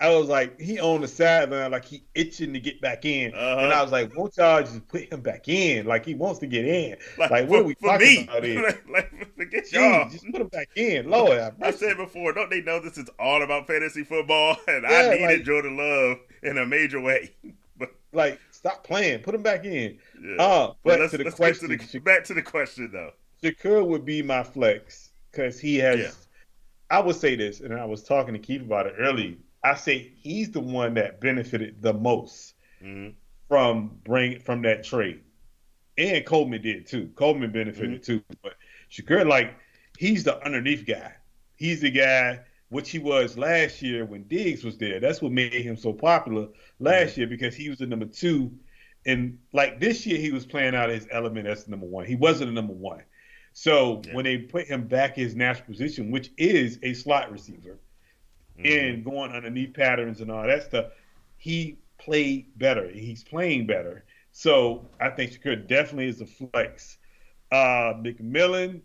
I was like, he on the sideline, like he itching to get back in, and uh huh. I was like, won't y'all just put him back in? Like he wants to get in. Like Like what are we for talking me, about here? like forget y'all. Jeez, just put him back in. Lord have I said mercy. before, don't they know this is all about fantasy football? And I Yeah, needed Jordan Love in a major way. But like stop playing, put him back in. yeah, but But to the let's get to question, the back to the question though. Shakur would be my flex because he Yeah. has. I would say this, and I was talking to Keith about it earlier. I say he's the one that benefited the most Mm-hmm. from that trade, and Coleman did too. Coleman Mm-hmm. benefited too, but Shakur, like, he's the underneath guy. He's the guy which he was last year when Diggs was there. That's what made him so popular Mm-hmm. last year because he was the number two, and like this year he was playing out his element as the number one. He wasn't the number one. So Yeah. when they put him back in his natural position, which is a slot receiver, Mm-hmm. and going underneath patterns and all that stuff, he played better. He's playing better. So I think Shakur definitely is a flex. McMillan,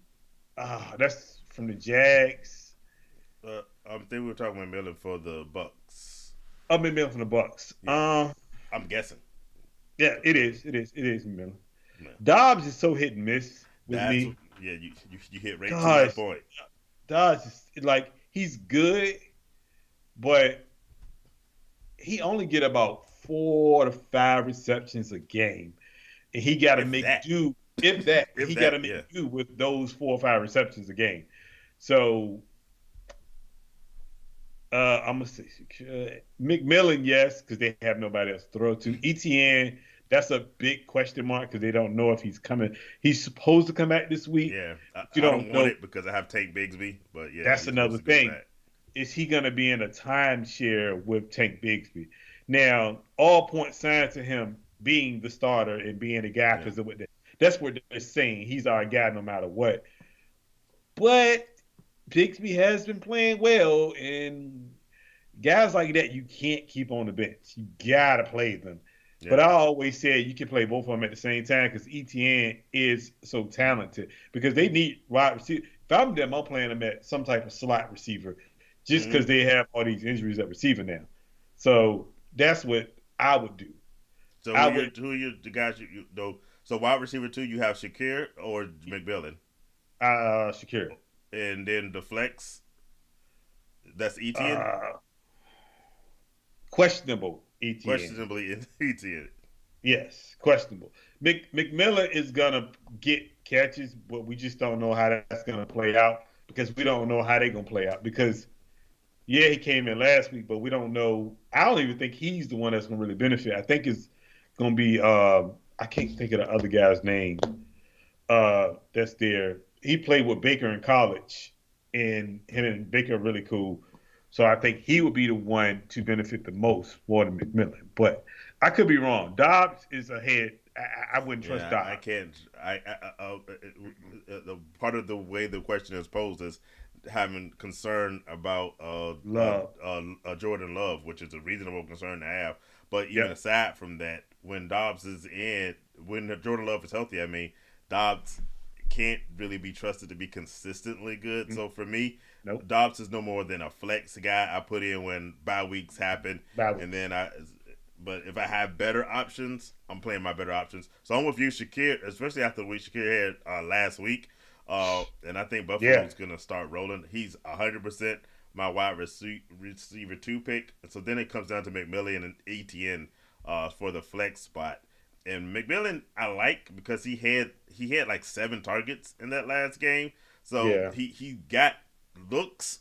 that's from the Jags. I think we were talking about Miller for the Bucks. McMillan from the Bucks. Yeah, I'm guessing. Yeah, it is. It is McMillan. No. Dobbs is so hit and miss with That's me. yeah. You hit right to my Gosh, point. Dobbs is like he's good, but he only get about 4 to 5 receptions a game, and he got to If make that, do. If that, if he got to that, make yeah. do with those 4 or 5 receptions a game. So I'm gonna say McMillan, yes, because they have nobody else to throw to. ETN, that's a big question mark because they don't know if he's coming. He's supposed to come back this week, Yeah, but you I don't don't want know. it because I have Tank Bigsby, but yeah, That's he's another supposed to go thing. back. Is he going to be in a timeshare with Tank Bigsby? Now, all points sign to him being the starter and being the guy Yeah, because that's what they're saying. He's our guy no matter what. But Bixby has been playing well, and guys like that you can't keep on the bench. You gotta play them. But Yeah. I always said you can play both of them at the same time because ETN is so talented because they need wide receiver. If I'm them, I'm playing them at some type of slot receiver just Mm-hmm. because they have all these injuries at receiver now. So that's what I would do. So I would who are your the guys you know? So wide receiver 2, you have Shakir or McMillan, Shakira. and then the flex, that's Etienne. Uh, questionable ETN. Questionably in Etienne. Yes, questionable. McMillan is gonna get catches, but we just don't know how that's gonna play out because we don't know how they're gonna play out. Because yeah, he came in last week, but we don't know. I don't even think he's the one that's gonna really benefit. I think it's gonna be I can't think of the other guy's name. That's there. He played with Baker in college, and him and Baker are really cool. So I think he would be the one to benefit the most more than McMillan. But I could be wrong. Dobbs is ahead. I wouldn't trust Yeah, I Dobbs. can't. The part of the way the question is posed is having concern about Love. Jordan Love, which is a reasonable concern to have. But even Yep. aside from that, when Dobbs is in, when Jordan Love is healthy, I mean, Dobbs can't really be trusted to be consistently good. Mm, So for me, nope. Dobbs is no more than a flex guy I put in when bye weeks happen, Bad and weeks. then I. But if I have better options, I'm playing my better options. So I'm with you, Shakir, especially after the week Shakir had last week. And I think Yeah. Buffalo's going to start rolling. He's 100% my wide receiver 2 pick. So then it comes down to McMillan and ETN for the flex spot. And McMillan I like because he had like 7 targets in that last game. So Yeah. he got looks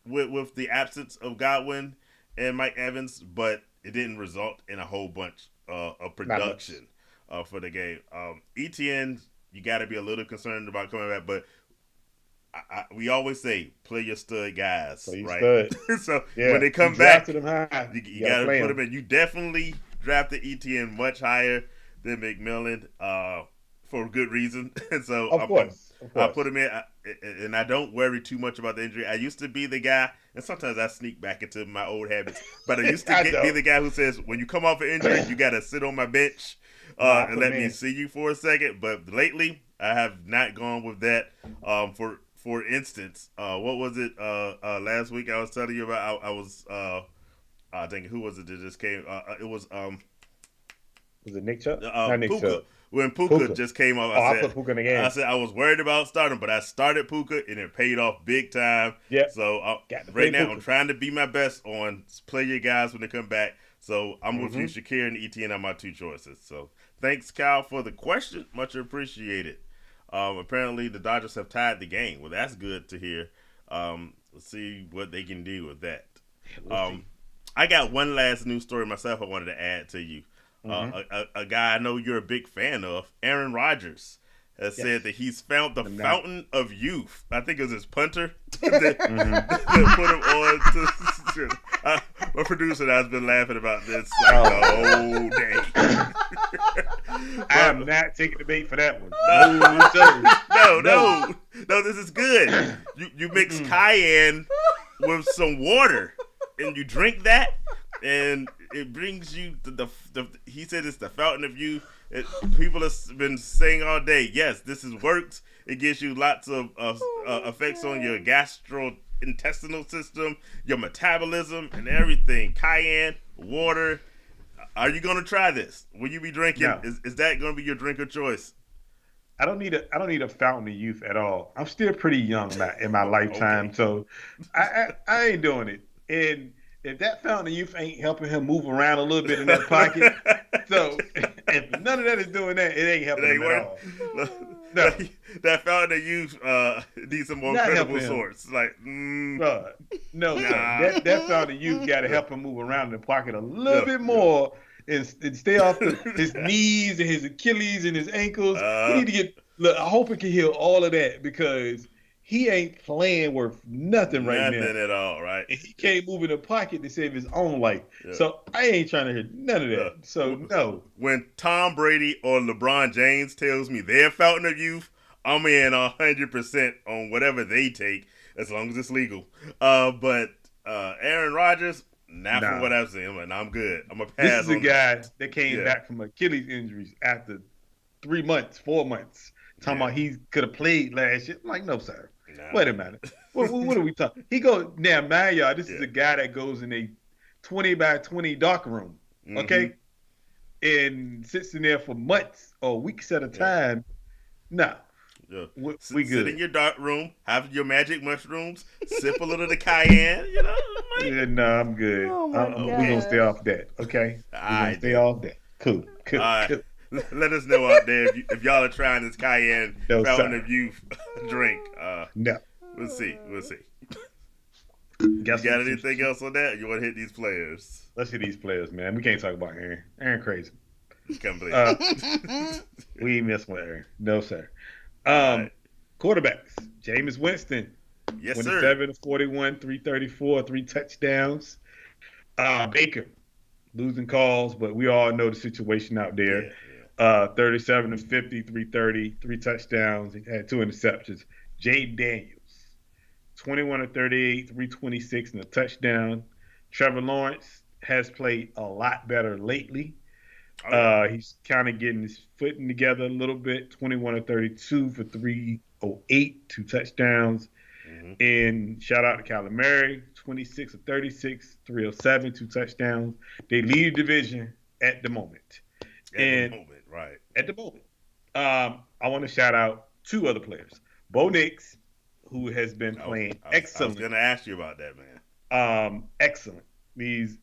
with the absence of Godwin and Mike Evans, but it didn't result in a whole bunch of Not much. production for the game. ETN, you got to be a little concerned about coming back, but we always say play your stud guys, So you right? stud. So when Yeah. they You come back, drafted him high. you You gotta got to play put him. them in. You definitely drafted ETN much higher than McMillan for good reason. And so Of course. Of I course. put him in, and I don't worry too much about the injury. I used to be the guy, and sometimes I sneak back into my old habits, but I used to I be know. the guy who says, when you come off an injury, you got to sit on my bench No, I and put him let me in. see you for a second. But lately, I have not gone with that. For instance, what was it last week I was telling you about? I was I think who was it that just came? It was Was it Nick Chubb? Not Nick Puka. Chubb. When Puka Puka. just came up, Oh, I put Puka in the game. I said I was worried about starting, but I started Puka and it paid off big time. Yep. So Got to play right now, I'm Puka. trying to be my best on play your guys when they come back. So I'm with you, Mm-hmm. Shakir and ETN are my 2 choices. So thanks, Kyle, for the question. Much appreciated. Apparently, the Dodgers have tied the game. Well, that's good to hear. Let's see what they can do with that. We'll see. I got one last news story myself I wanted to add to you. Mm-hmm. A guy I know you're a big fan of, Aaron Rodgers, has Yes. said that he's found the And now- fountain of youth. I think it was his punter Mm-hmm. that put him on to. My producer has been laughing about this like the whole day. I'm not taking the bait for that one. No. sir. No, this is good. You mix cayenne with some water and you drink that, and it brings you the he said it's the fountain of youth. People have been saying all day, yes, this has worked. It gives you lots of effects on your gastrointestinal system, your metabolism, and everything. Cayenne, water. Are you going to try this? Will you be drinking? No. Is that going to be your drink of choice? I don't need a fountain of youth at all. I'm still pretty young in my lifetime, Okay. so I ain't doing it. And if that fountain of youth ain't helping him move around a little bit in that pocket, so if none of that is doing that, it ain't helping him at all. No. That fountain of youth needs some more Not credible helping him. source. Like, No, Nah. that fountain of youth got to help him move around in the pocket a little Yeah, bit more and stay off his knees and his Achilles and his ankles. He need to get. Look, I hope it can heal all of that because he ain't playing worth nothing right now. nothing at all, right? And he can't move in the pocket to save his own life. Yeah. So I ain't trying to hear none of that. Yeah. So no. When Tom Brady or LeBron James tells me their fountain of youth, I'm in 100% on whatever they take, as long as it's legal. But Aaron Rodgers, not from what Nah. I've seen. I'm like, nah, I'm good. I'm gonna This pass is a on this. guy that came Yeah, back from Achilles injuries after 3 months, 4 months. Talking yeah. about he could have played last year. I'm like, no, sir. Wait a Nah. minute. What are we talking? He goes now, man, y'all. This is Yeah. a guy that goes in a 20 by 20 dark room, Mm-hmm. okay, and sits in there for months or weeks at a Yeah. time. Nah, Yeah. we Sit in good. your dark room, have your magic mushrooms, sip a little of the cayenne. Like, Yeah, nah, I'm good. Oh my We gonna okay. stay gosh. off that, okay? All We gonna right stay then. off that. Cool, All cool, right. cool. Let us know out there if y'all are trying this cayenne No, fountain sir. of youth drink. No. We'll see. We'll see. You Got got anything else on that? You want to hit these players? Let's hit these players, man. We can't talk about Aaron. Aaron crazy. Can't believe Uh, it. we ain't messing with Aaron. No, sir. All right. Quarterbacks. Jameis Winston, Yes, sir. 27 of 41, 334, 3 touchdowns. Baker, losing calls, but we all know the situation out there. Yeah. 37 of 50, 330, 3 touchdowns. He had 2 interceptions. Jade Daniels, 21 of 38, 326 and a touchdown. Trevor Lawrence has played a lot better lately. Oh, yeah. He's kind of getting his footing together a little bit. 21 of 32 for 308, 2 touchdowns. Mm-hmm. And shout out to Kyler Murray, 26 of 36, 307, 2 touchdowns. They lead the division at the moment. At the moment, right. At the moment. I want to shout out 2 other players. Bo Nix, who has been playing excellent. I was going to ask you about that, man. Excellent. He's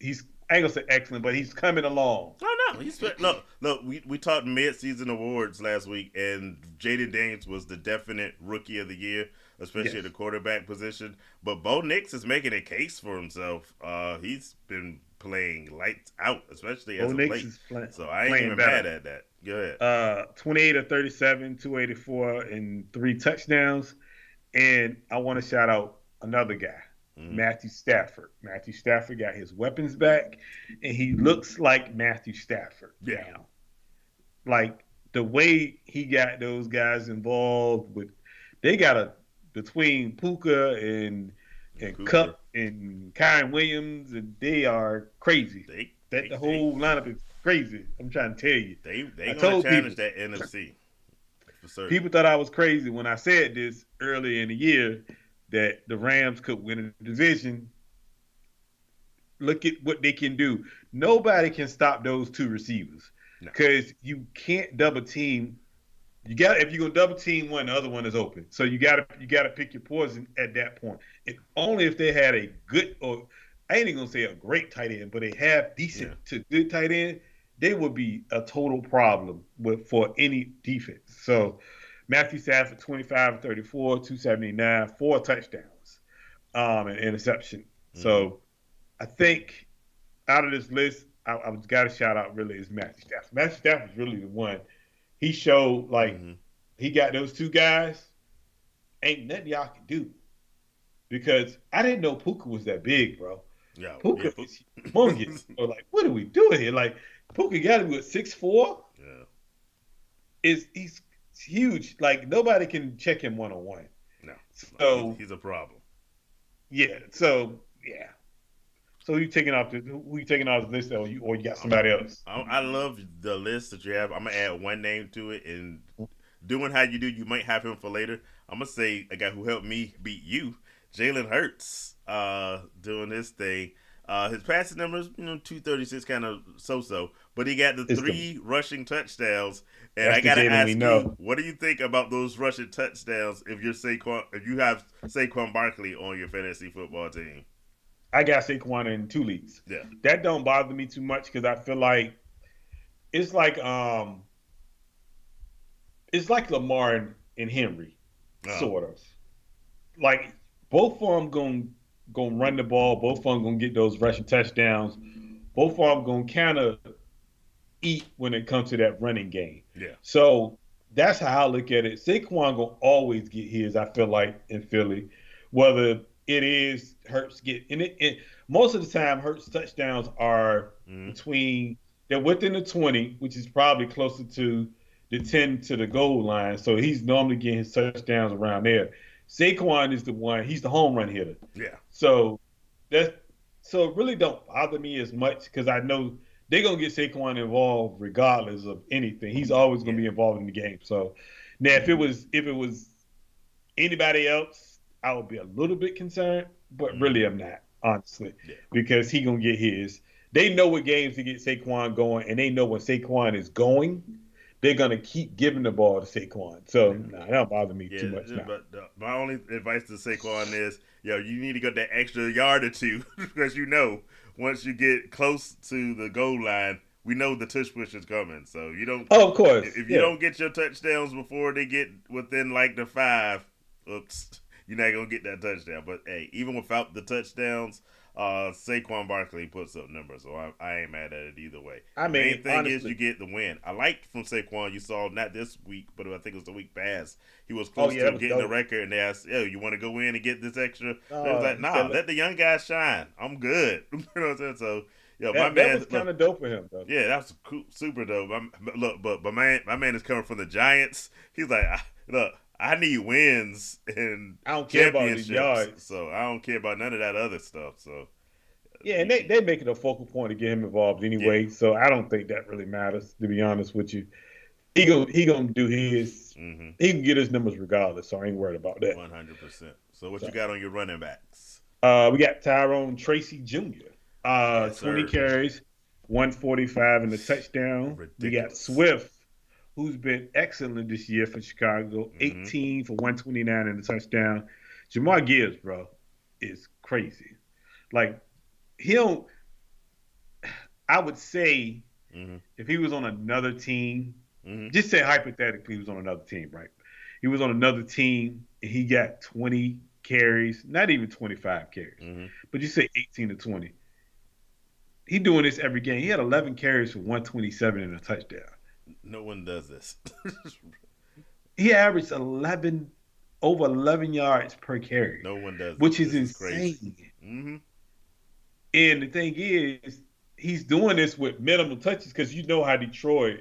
I ain't gonna say excellent, but he's coming along. Oh no, look. We talked mid-season awards last week, and Jaden Daniels was the definite rookie of the year, especially at the quarterback position. But Bo Nix is making a case for himself. He's been playing lights out, especially as of late. So I ain't even mad at that. Go ahead. 28 of 37, 284, and 3 touchdowns. And I want to shout out another guy. Matthew Stafford. Matthew Stafford got his weapons back, and he looks like Matthew Stafford now. Like the way he got those guys involved with, they got between Puka and Cup and Kyron Williams, and they are crazy. The whole lineup is crazy. I'm trying to tell you. They gonna challenge that NFC for certain. People thought I was crazy when I said this early in the year, that the Rams could win a division. Look at what they can do. Nobody can stop those 2 receivers because you can't double team. If you're gonna double team one, the other one is open. So you gotta pick your poison at that point. And only if they had a good, or I ain't even gonna say a great tight end, but they have decent to good tight end, they would be a total problem for any defense. So Matthew Stafford, 25 of 34, 279, 4 touchdowns, an interception. Mm-hmm. So I think out of this list, I've got to shout out really is Matthew Stafford. Matthew Stafford's really the one. He showed he got those 2 guys. Ain't nothing y'all can do. Because I didn't know Puka was that big, bro. Yeah, Puka is humongous. So like, what are we doing here? Like, Puka got to be 6'4". Yeah. He's huge. Like, nobody can check him one-on-one. No. So he's a problem. Yeah. So yeah. So who you taking off the list, or you got somebody else? I love the list that you have. I'm gonna add one name to it, and doing how you do, you might have him for later. I'm gonna say a guy who helped me beat you, Jalen Hurts, doing this thing. His passing numbers, 236, kind of so-so, but he got the 3 rushing touchdowns. And I gotta ask you, what do you think about those rushing touchdowns if you have Saquon Barkley on your fantasy football team? I got Saquon in 2 leagues. Yeah, that don't bother me too much because I feel like it's like Lamar and Henry, sort of. Like both of them gonna run the ball. Both of them gonna get those rushing touchdowns. Both of them gonna kind of eat when it comes to that running game. Yeah. So that's how I look at it. Saquon gonna always get his. I feel like in Philly, whether it is Hurts get in it. Most of the time, Hurts touchdowns are they're within the 20, which is probably closer to the 10 to the goal line, so he's normally getting his touchdowns around there. Saquon is the one; he's the home run hitter. Yeah. So that so it really don't bother me as much because I know they're gonna get Saquon involved regardless of anything. He's always gonna be involved in the game. So now if it was anybody else, I would be a little bit concerned, but really I'm not, honestly, because he gonna get his. They know what games to get Saquon going, and they know when Saquon is going, they're gonna keep giving the ball to Saquon. So that don't bother me too much now. But my only advice to Saquon is, you need to get that extra yard or two because once you get close to the goal line, we know the tush push is coming. So you don't. Oh, of course. If you don't get your touchdowns before they get within like the 5, oops, you're not gonna get that touchdown. But hey, even without the touchdowns, Saquon Barkley puts up numbers, so I ain't mad at it either way. I mean, the main thing honestly, is you get the win. I liked from Saquon, you saw not this week, but I think it was the week past. He was close to getting the record, and they asked, you want to go in and get this extra? They was like, nah, let the young guy shine. I'm good. You know what I'm saying? So, that was kind of dope for him, though. Yeah, that's cool, super dope. But my man is coming from the Giants. He's like, look, I need wins and I don't care about these yards, so I don't care about none of that other stuff. So yeah, and they make it a focal point to get him involved anyway. So I don't think that really matters, to be honest with you. He gonna do his. Mm-hmm. He can get his numbers regardless, so I ain't worried about that. 100%. So what you got on your running backs? We got Tyrone Tracy Jr. 20 carries, 145 and a touchdown. Ridiculous. We got Swift, who's been excellent this year for Chicago, 18 for 129 and a touchdown. Jamar Gibbs, bro, is crazy. Like, I would say if he was on another team, just say hypothetically he was on another team, right? He was on another team and he got 20 carries, not even 25 carries, but you say 18 to 20. He doing this every game. He had 11 carries for 127 and a touchdown. No one does this. He averaged over 11 yards per carry. No one does, which is insane. And the thing is, he's doing this with minimal touches because you know how Detroit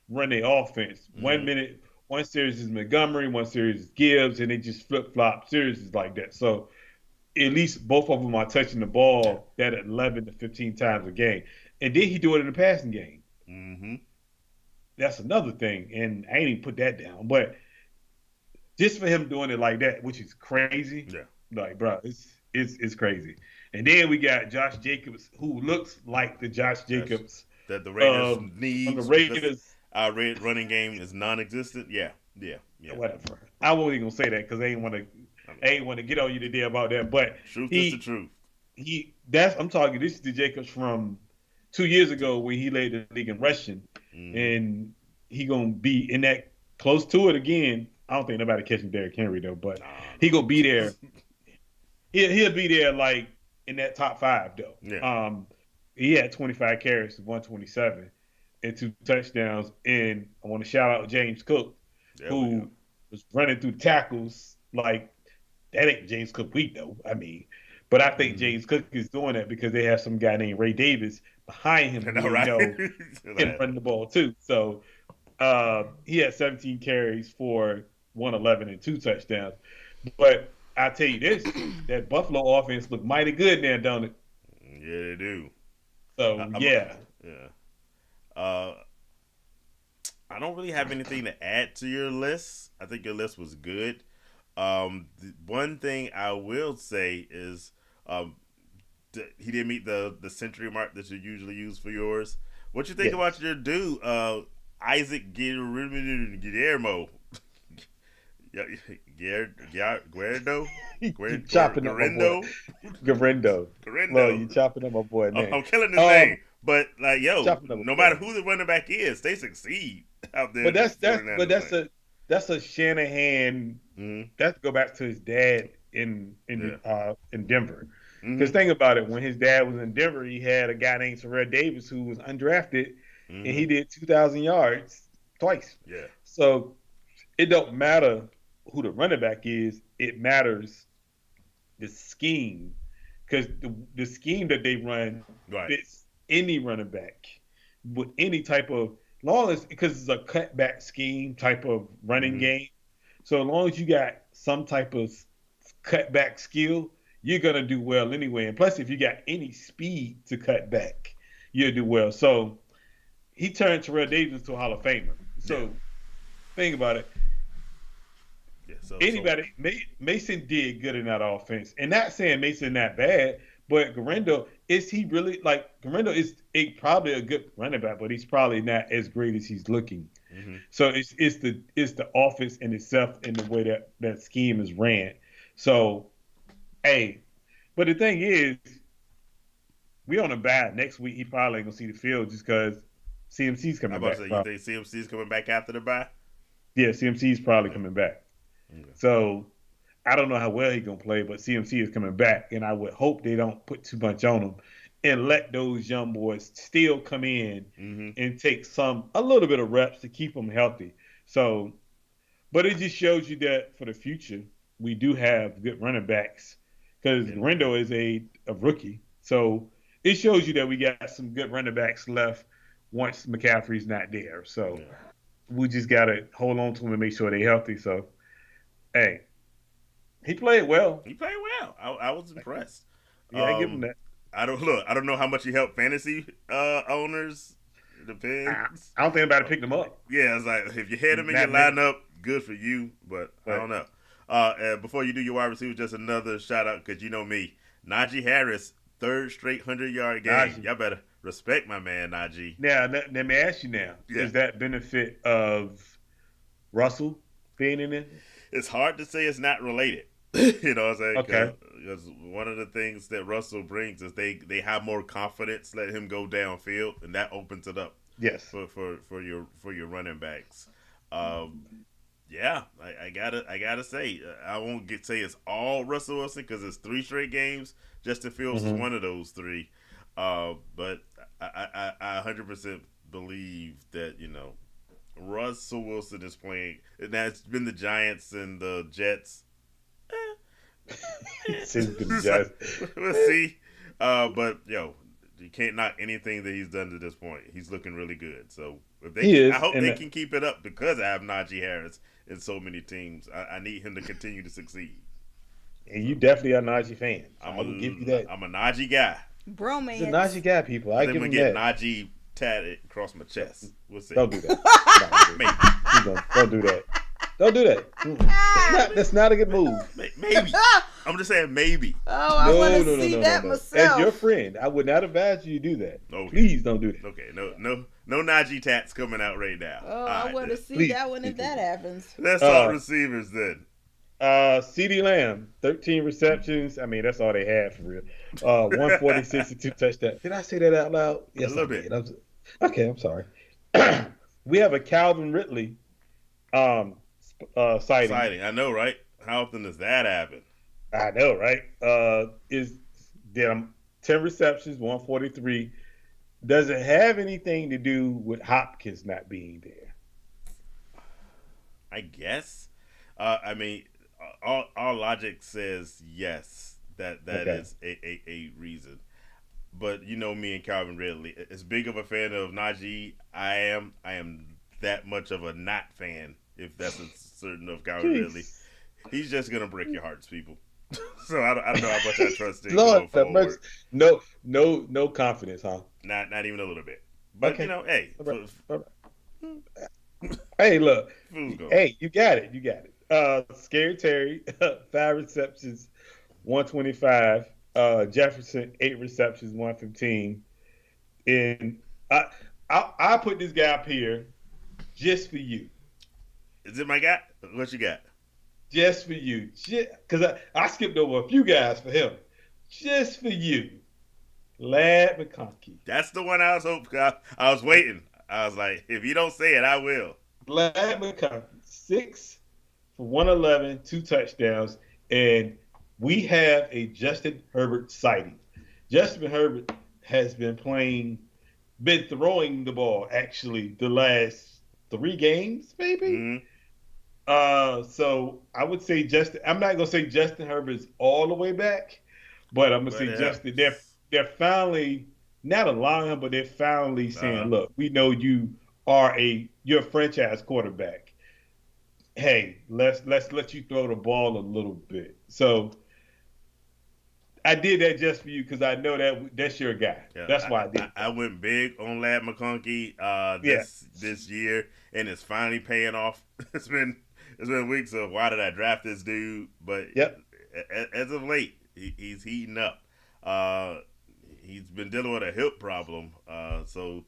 run their offense. 1 minute, one series is Montgomery, one series is Gibbs, and they just flip-flop series like that. So at least both of them are touching the ball that 11 to 15 times a game. And then he do it in the passing game. That's another thing, and I ain't even put that down. But just for him doing it like that, which is crazy, like, bro, it's crazy. And then we got Josh Jacobs, who looks like the Josh Jacobs that the Raiders need. The Raiders, our running game is non-existent. Yeah. Whatever. I wasn't gonna say that because I ain't want to get on you today about that. But truth is the truth. I'm talking. This is the Jacobs from 2 years ago when he led the league in rushing, and he gonna be in that close to it again. I don't think nobody catching Derrick Henry though, but he gonna be there. He'll be there like in that top 5 though. Yeah. He had 25 carries, 127, and 2 touchdowns. And I want to shout out James Cook, who was running through tackles like that. Ain't James Cook week though. I mean, but I think James Cook is doing that because they have some guy named Ray Davis behind him, can run the ball too. So he had 17 carries for 111 and 2 touchdowns. But I tell you this, that Buffalo offense look mighty good now, don't it? Yeah, they do. So yeah. I don't really have anything to add to your list. I think your list was good. One thing I will say is he didn't meet the century mark that you usually use for yours. What you think about your dude, Isaac Guillermo? Guerrero? Chopping up my boy. Guerrero. Well, you chopping up my boy name. I'm killing his name. But like, no matter who the running back is, they succeed out there. But that's a Shanahan. That's go back to his dad in Denver. Because think about it, when his dad was in Denver, he had a guy named Terrell Davis who was undrafted, and he did 2,000 yards twice. Yeah. So it don't matter who the running back is; it matters the scheme, because the scheme that they run fits any running back with any type of long as because it's a cutback scheme type of running game. So as long as you got some type of cutback skill, you're gonna do well anyway. And plus, if you got any speed to cut back, you'll do well. So he turned Terrell Davis into a Hall of Famer. So think about it. Anybody, Mason did good in that offense, and not saying Mason not bad, but Garendo, is he really like Garendo is probably a good running back, but he's probably not as great as he's looking. So it's the offense in itself and the way that scheme is ran. So, hey, but the thing is, we on a bye next week. He probably ain't gonna see the field just because CMC's coming back. You think CMC's coming back after the bye? Yeah, CMC's probably coming back. So I don't know how well he's gonna play, but CMC is coming back, and I would hope they don't put too much on him and let those young boys still come in and take a little bit of reps to keep them healthy. So, but it just shows you that for the future we do have good running backs because Rendo is a rookie. So it shows you that we got some good running backs left once McCaffrey's not there. So we just gotta hold on to them and make sure they're healthy. So. Hey, he played well. I was impressed. Yeah, I give him that. I don't know how much he helped fantasy owners. It depends. I don't think anybody picked him up. Yeah, it's like if you had him in your lineup, good for you. But I don't know. Before you do your wide receiver, just another shout out because you know me, Najee Harris, third straight 100-yard game. Najee. Y'all better respect my man Najee. Now let me ask you now: Is that benefit of Russell being in it? It's hard to say it's not related. You know what I'm saying? Okay. Because one of the things that Russell brings is they have more confidence, let him go downfield, and that opens it up. Yes. For your running backs. I gotta say I won't say it's all Russell Wilson because it's 3 straight games. Justin Fields is one of those 3. But I 100% believe that Russell Wilson is playing. And that's been the Giants and the Jets. We'll see. But you can't knock anything that he's done to this point. He's looking really good. So I hope they can keep it up because I have Najee Harris in so many teams. I need him to continue to succeed. And you definitely are a Najee fan. So I will give you that. I'm a Najee guy. Bromance. He's a Najee guy, people. I give him get that. Najee tatted across my chest. We'll see. Don't do that. Maybe. Don't do that. Don't do that. That's not a good move. Maybe. I'm just saying maybe. Oh, I want to see that myself. As your friend, I would not advise you to do that. Okay. Please don't do that. Okay. No Najee tats coming out right now. Oh, I want to see that one if that happens. Let's talk receivers then. CeeDee Lamb, 13 receptions. I mean, that's all they had for real. 146 and 2 touchdowns. Did I say that out loud? Yes, a little bit. Okay, I'm sorry. We have a Calvin Ridley sighting. I know, right? How often does that happen? I know, right? 10 receptions, 143. Does it have anything to do with Hopkins not being there? I guess. I mean, all logic says yes. That is a reason. But you know me and Calvin Ridley. As big of a fan of Najee I am that much of a not fan, if that's a certain of Calvin Ridley. He's just gonna break your hearts, people. So I don't know how much I trust him. Lord, no confidence, huh? Not even a little bit. But hey. Hey, look. Hey, you got it. Scary Terry, 5 receptions, 125. Jefferson, 8 receptions, 115. And I put this guy up here just for you. Is it my guy? What you got? Just for you. Because I skipped over a few guys for him. Just for you. Ladd McConkey. That's the one I was hoping. I was waiting. I was like, if you don't say it, I will. Ladd McConkey, 6 for 111, 2 touchdowns, and we have a Justin Herbert sighting. Justin Herbert has been throwing the ball actually the last 3 games, maybe. Mm-hmm. So I would say Justin. I'm not gonna say Justin Herbert's all the way back, but I'm gonna say Justin. They're finally not allowing him, but they're finally saying, "Look, we know you are your franchise quarterback. Hey, let's let you throw the ball a little bit. So I did that just for you because I know that's your guy. Yeah, That's why I did I that. went big on Lad McConkey Yeah. this year, and it's finally paying off. It's been weeks of why did I draft this dude, but Yep. as of late, he's heating up. Uh, he's been dealing with a hip problem, so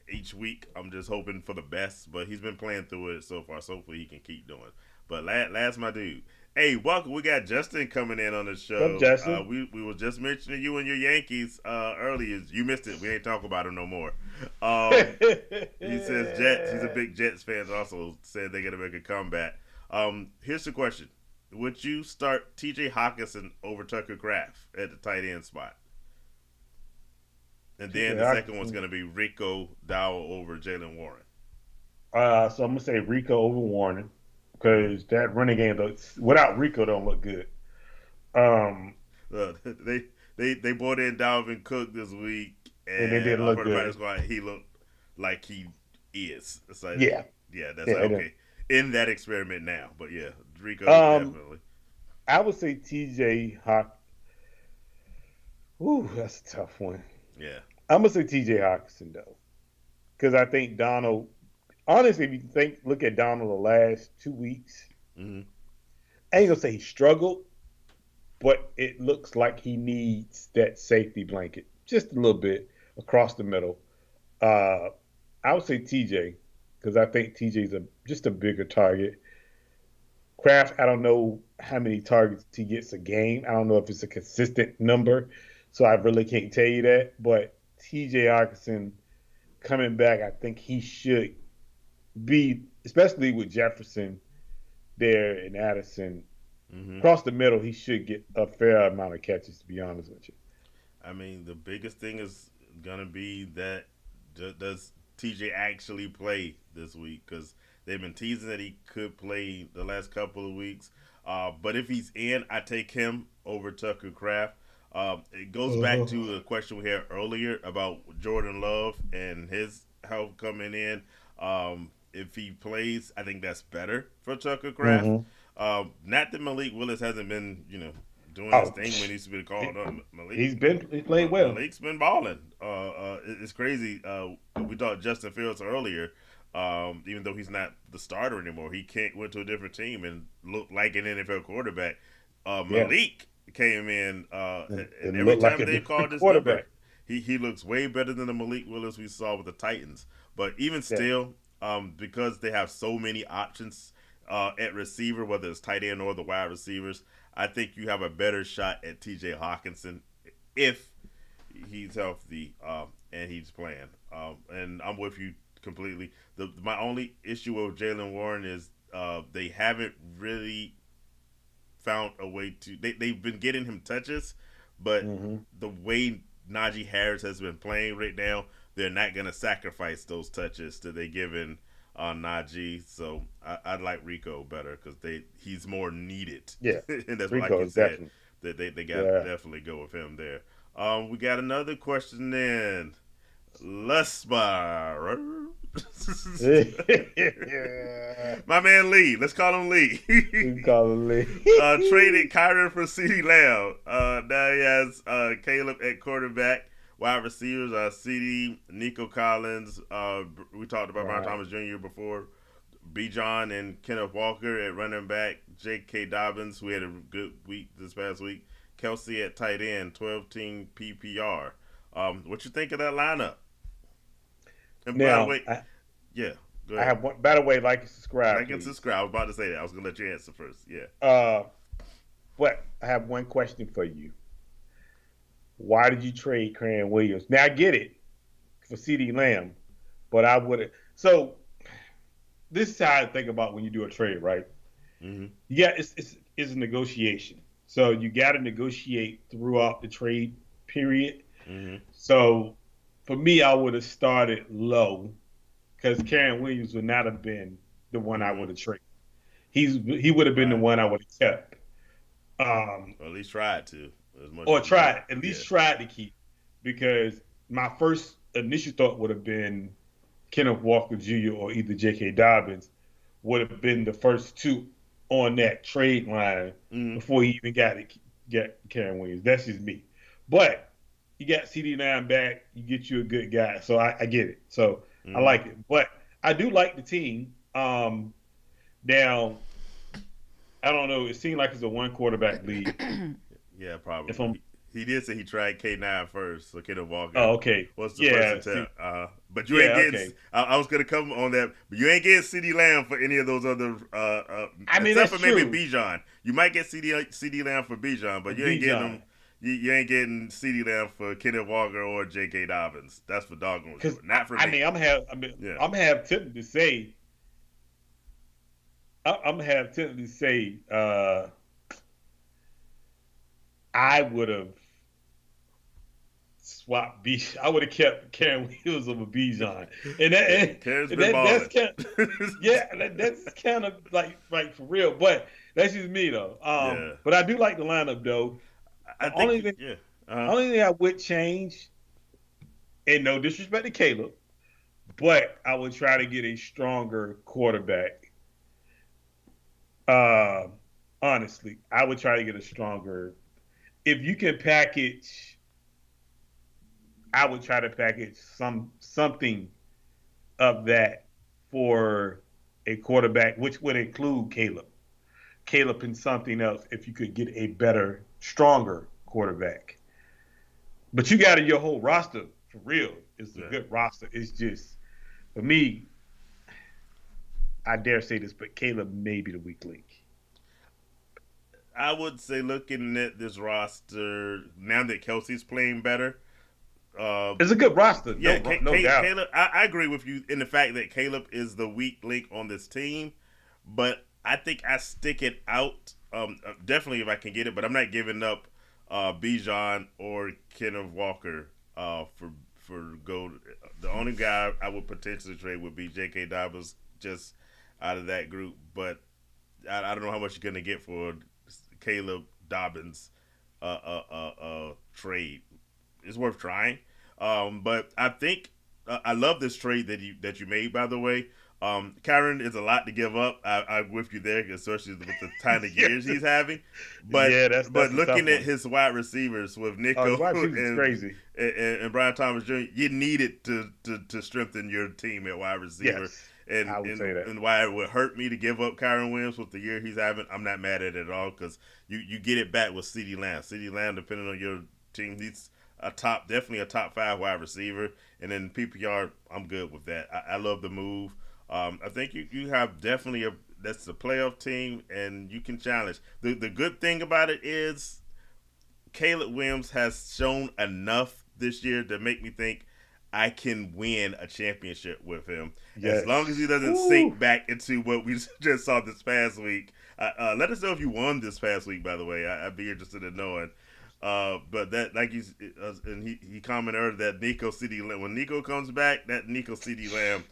each week I'm just hoping for the best. But he's been playing through it so far, so hopefully he can keep doing. But last my dude. Hey, welcome. We got Justin coming in on the What's up, show. Justin? We were just mentioning you and your Yankees earlier. You missed it. We ain't talking about them no more. Um, he says Jets. He's a big Jets fan. Also said they're gonna make a comeback. Here's the question: would you start T.J. Hawkinson over Tucker Kraft at the tight end spot? And then the second one's gonna be Rico Dowell over Jalen Warren. So I'm gonna say Rico over Warren because that running game without Rico don't look good. Um, they brought in Dalvin Cook this week, and they and didn't I've look heard about good. his squad. He looked like he is. It's like, Yeah. that's Yeah. like okay in that experiment now. But yeah, Rico Um, definitely. I would say TJ Hawk. Ooh, that's a tough one. Yeah. I'm gonna say TJ Hawkinson though, because I think Donald. Honestly, if you look at Donald the last 2 weeks, Mm-hmm. I ain't gonna say he struggled, but it looks like he needs that safety blanket just a little bit across the middle. Uh, I would say TJ because I think TJ's just a bigger target. Kraft, I don't know how many targets he gets a game. I don't know if it's a consistent number, so I really can't tell you that. But TJ Hawkinson coming back, I think he should be, especially with Jefferson there and Addison Mm-hmm. across the middle. He should get a fair amount of catches. To be honest with you. I mean, the biggest thing is gonna be that does TJ actually play this week? Because they've been teasing that he could play the last couple of weeks. But if he's in, I take him over Tucker Kraft. It goes back to a question we had earlier about Jordan Love and his health coming in. If he plays, I think that's better for Tucker Kraft. Mm-hmm. Not that Malik Willis hasn't been, doing his Oh, thing when he's been called up. he played well. Malik's been balling. It's crazy. We talked Justin Fields earlier. Even though he's not the starter anymore, he went to a different team and looked like an NFL quarterback. Yeah, Malik came in, and it every looked like time a they different called his number, quarterback. he looks way better than the Malik Willis we saw with the Titans. But even Yeah. still, because they have so many options at receiver, whether it's tight end or the wide receivers, I think you have a better shot at T.J. Hawkinson if he's healthy and he's playing. And I'm with you completely. My only issue with Jalen Warren is they haven't really found a way to. They've been getting him touches, but Mm-hmm. the way Najee Harris has been playing right now, they're not going to sacrifice those touches that they giving Najee. So I like Rico better because he's more needed. Yeah, And that's like Rico you is said, definitely. that they got to Yeah. definitely go with him there. We got another question then. Lusbar. My man Lee. Let's call him Lee. We call him Lee. Traded Kyron for CeeDee Lamb. Now he has Caleb at quarterback. Wide receivers are CeeDee, Nico Collins. We talked about Brian Thomas Jr. before. Bijan and Kenneth Walker at running back. J.K. Dobbins, who had a good week this past week. Kelsey at tight end, 12-team PPR. What you think of that lineup? And by the way, yeah, go ahead. I have one. By the way, like and subscribe. Like and subscribe. I was about to say that. I was going to let you answer first. Yeah. But I have one question for you. Why did you trade Kyren Williams? Now I get it for CeeDee Lamb, but I would have. So this is how I think about when you do a trade, right? Mm-hmm. Yeah, it's a negotiation. So you got to negotiate throughout the trade period. Mm-hmm. So for me, I would have started low because Kyren Williams would not have been the one I would have traded. He would have been the one I would have kept. Or at least tried to. Tried to keep, because my first initial thought would have been Kenneth Walker Jr. or either J.K. Dobbins would have been the first two on that trade line before he even got Karen Williams. That's just me. But you got CD Lamb back, you get you a good guy. So I get it. So I like it. But I do like the team. Now, I don't know. It seemed like it's a one quarterback league. Yeah, probably. He did say he tried K9 first, so Kenneth Walker. Oh, okay. What's the first attempt? But you ain't getting. Okay. I was gonna come on that, but you ain't getting CD Lamb for any of those other. I mean, except that's for true. maybe Bijan. You might get CD Lamb for Bijan, but you ain't getting him. You ain't getting CD Lamb for Kenneth Walker or J.K. Dobbins. That's for doggone sure. Not for me. I mean, I'm tempted to say. I would have swapped Bijan. I would have kept Karen Williams over Bijan, and that's kind of like for real. But that's just me though. But I do like the lineup though. Only thing I would change, and no disrespect to Caleb, but I would try to get a stronger quarterback. Honestly, I would try to get a stronger. If you can package, I would try to package something of that for a quarterback, which would include Caleb and something else. If you could get a better, stronger quarterback, but you got your whole roster for real. It's a good roster. It's just for me. I dare say this, but Caleb may be the weak link. I would say looking at this roster now that Kelsey's playing better, it's a good roster. Yeah, no doubt. Caleb, I agree with you in the fact that Caleb is the weak link on this team, but I think I stick it out. Definitely if I can get it, but I'm not giving up Bijan or Kenneth Walker for gold. The only guy I would potentially trade would be J.K. Dobbins, just out of that group, but I don't know how much you're going to get for Caleb Dobbins trade. It's worth trying, but I think I love this trade that you made. By the way, Kyron is a lot to give up. I'm with you there, especially with the kind of years he's having. But that's looking at his wide receivers with Nico and Brian Thomas Jr., you needed to strengthen your team at wide receiver. Yes. I would say that. And why it would hurt me to give up Kyron Williams with the year he's having, I'm not mad at it at all because you get it back with CeeDee Lamb. CeeDee Lamb, depending on your team, he's definitely a top 5 wide receiver. And then PPR, I'm good with that. I love the move. I think you have definitely that's a playoff team and you can challenge. The good thing about it is Caleb Williams has shown enough this year to make me think I can win a championship with him. Yes. As long as he doesn't sink back into what we just saw this past week. Let us know if you won this past week, by the way. I'd be interested in knowing. But that, like and he commented earlier that Nico CeeDee Lamb, when Nico comes back, that Nico CeeDee Lamb,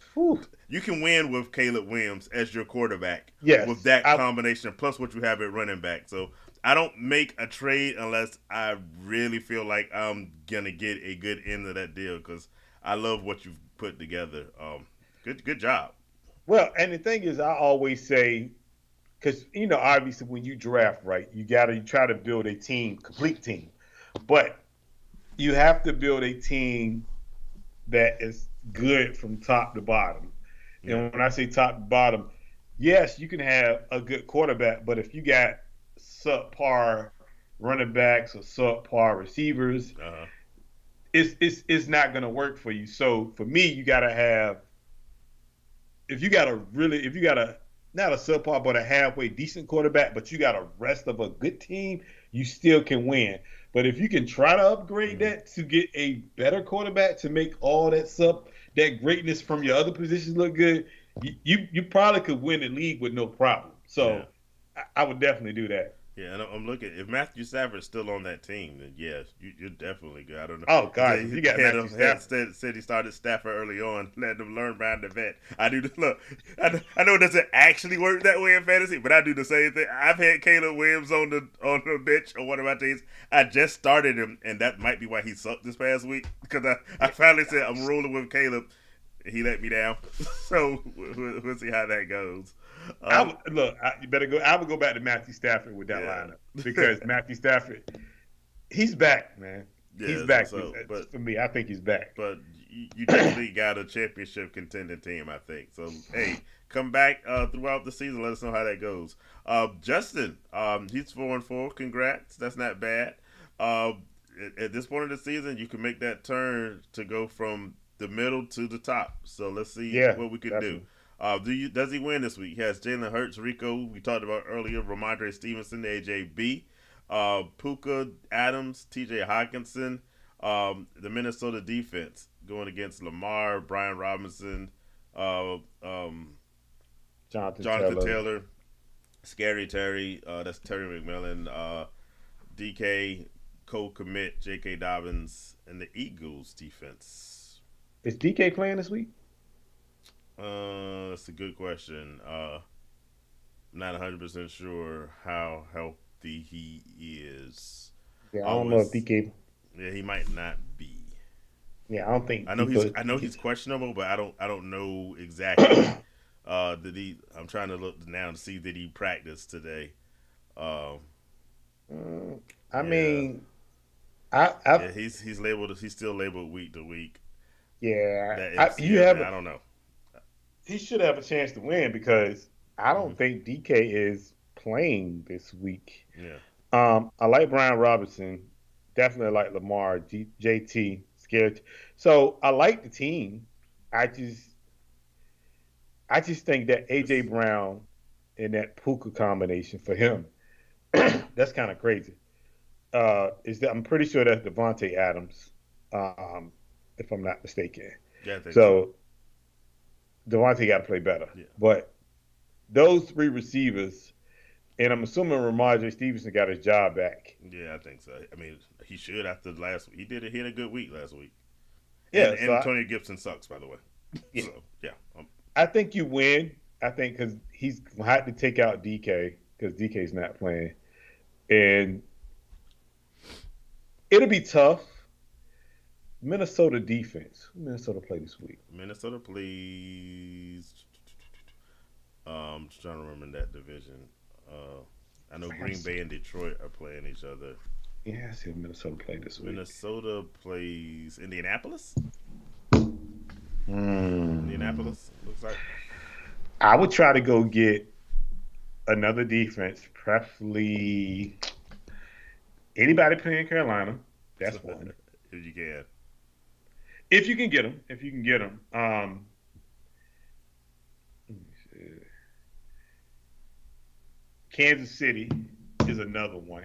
you can win with Caleb Williams as your quarterback. Yes. With that combination, plus what you have at running back. So I don't make a trade unless I really feel like I'm going to get a good end of that deal because I love what you've put together. Good job. Well, and the thing is, I always say, because, obviously when you draft, right, you try to build a complete team. But you have to build a team that is good from top to bottom. Yeah. And when I say top to bottom, yes, you can have a good quarterback, but if you got subpar running backs or subpar receivers, it's not going to work for you. So for me, you got to have, if you got not a subpar, but a halfway decent quarterback, but you got a rest of a good team, you still can win. But if you can try to upgrade that to get a better quarterback to make all that greatness from your other positions look good, you probably could win the league with no problem. So I would definitely do that. Yeah, and I'm looking. If Matthew Stafford's still on that team, then yes, you're definitely good. I don't know. Oh God, you got Matthew Stafford. Said he started Stafford early on, letting him learn behind the vet. I do look. I know it doesn't actually work that way in fantasy, but I do the same thing. I've had Caleb Williams on the bench on one of my teams. I just started him, and that might be why he sucked this past week because I finally said I'm rolling with Caleb. He let me down. So we'll see how that goes. You better go. I would go back to Matthew Stafford with that Yeah. lineup because Matthew Stafford, he's back, man. He's Yeah. back. But For me, I think he's back. you definitely got a championship contending team, I think. So hey, come back throughout the season. Let us know how that goes. Justin, he's 4-4. Congrats. That's not bad. At this point of the season, you can make that turn to go from the middle to the top. So let's see what we can definitely. do. Does he win this week? He has Jalen Hurts, Rico, we talked about earlier, Ramondre Stevenson, AJB, Puka, Adams, TJ Hawkinson, the Minnesota defense going against Lamar, Brian Robinson, uh, Jonathan Jonathan Taylor. Taylor, Scary Terry, that's Terry McMillan, DK, Cole Komet, J.K. Dobbins, and the Eagles defense. Is DK playing this week? That's a good question. I'm not 100% sure how healthy he is. Yeah, I don't know if DK. Yeah, he might not be. Yeah, I don't think. I know he's questionable, but I don't know exactly. I'm trying to look now to see did he practice today. I mean, I he's labeled. He's still labeled week to week. yeah. I don't know. He should have a chance to win because I don't think DK is playing this week. Yeah. I like Brian Robinson. Definitely like Lamar, JT, scared. So I like the team. I just think that AJ Brown and that Puka combination for him, that's kind of crazy. I'm pretty sure that's Devontae Adams, if I'm not mistaken. Yeah, I think so. Devontae got to play better. Yeah. But those three receivers, and I'm assuming Ramondre Stevenson got his job back. Yeah, I think so. I mean, he should after last week. He had a good week last week. Yeah, and Antonio Gibson sucks, by the way. Yeah. So, yeah. I think you win. I think because he's had to take out DK because DK's not playing. And it'll be tough. Minnesota defense. Who Minnesota play this week? Minnesota plays. Just trying to remember that division. I know Green Bay and Detroit are playing each other. Yeah, I see Minnesota play this week. Minnesota plays Indianapolis. Mm. Indianapolis looks like. I would try to go get another defense, preferably anybody playing Carolina. That's one. If you can. If you can get them. Let me see. Kansas City is another one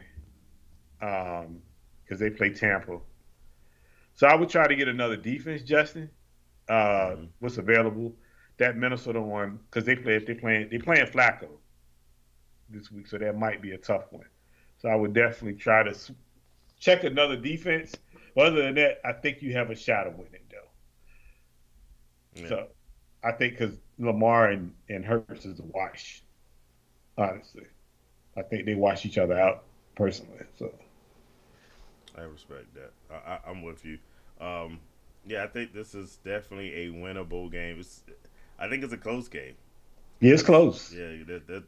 because they play Tampa. So I would try to get another defense, Justin. What's available? That Minnesota one because they playing Flacco this week, so that might be a tough one. So I would definitely try to check another defense. Other than that, I think you have a shot of winning, though. Yeah. So I think because Lamar and Hurts is a wash, honestly. I think they wash each other out, personally. So I respect that. I'm with you. Yeah, I think this is definitely a winnable game. I think it's a close game. Yeah, it's close. Yeah,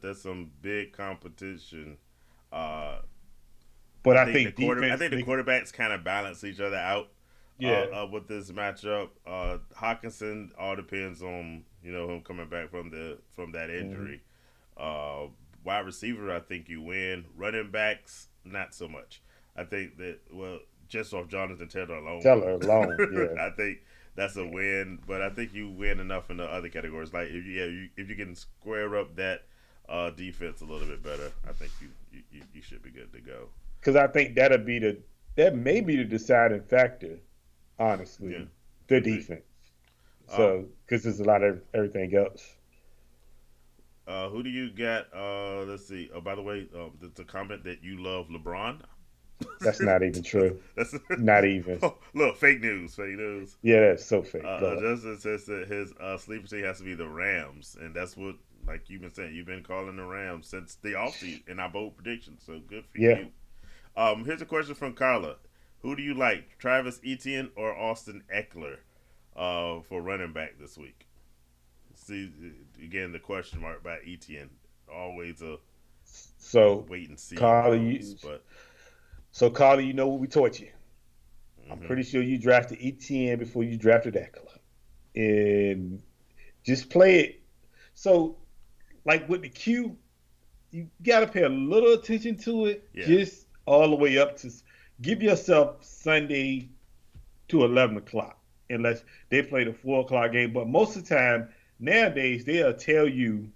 that's some big competition. But I think the quarterbacks kind of balance each other out. Yeah. With this matchup, Hawkinson all depends on him coming back from that injury. Mm-hmm. Wide receiver, I think you win. Running backs, not so much. I think that just off Jonathan Taylor alone. Yeah. I think that's a win, but I think you win enough in the other categories. Like if you can square up that defense a little bit better, I think you should be good to go. Because I think that may be the deciding factor, honestly, the defense. So because there's a lot of everything else. Who do you got? Let's see. Oh, by the way, the comment that you love LeBron. That's not even true. That's not even. Oh, look, fake news. Yeah, that's so fake. Justin says that his sleeper team has to be the Rams, and that's what, like you've been saying, you've been calling the Rams since the offseason in our bold predictions. So good for you. Here's a question from Carla. Who do you like, Travis Etienne or Austin Eckler? for running back this week. See, again, the question mark by Etienne. Always a So, wait and see Carly, moves, but Carly, you know what we taught you. I'm hmm pretty sure you drafted ETN before you drafted Eckler, and just play it. So, like with the Q, you got to pay a little attention to it, yeah, just all the way up to give yourself Sunday to 11 o'clock, unless they play the 4 o'clock game. But most of the time nowadays, they'll tell you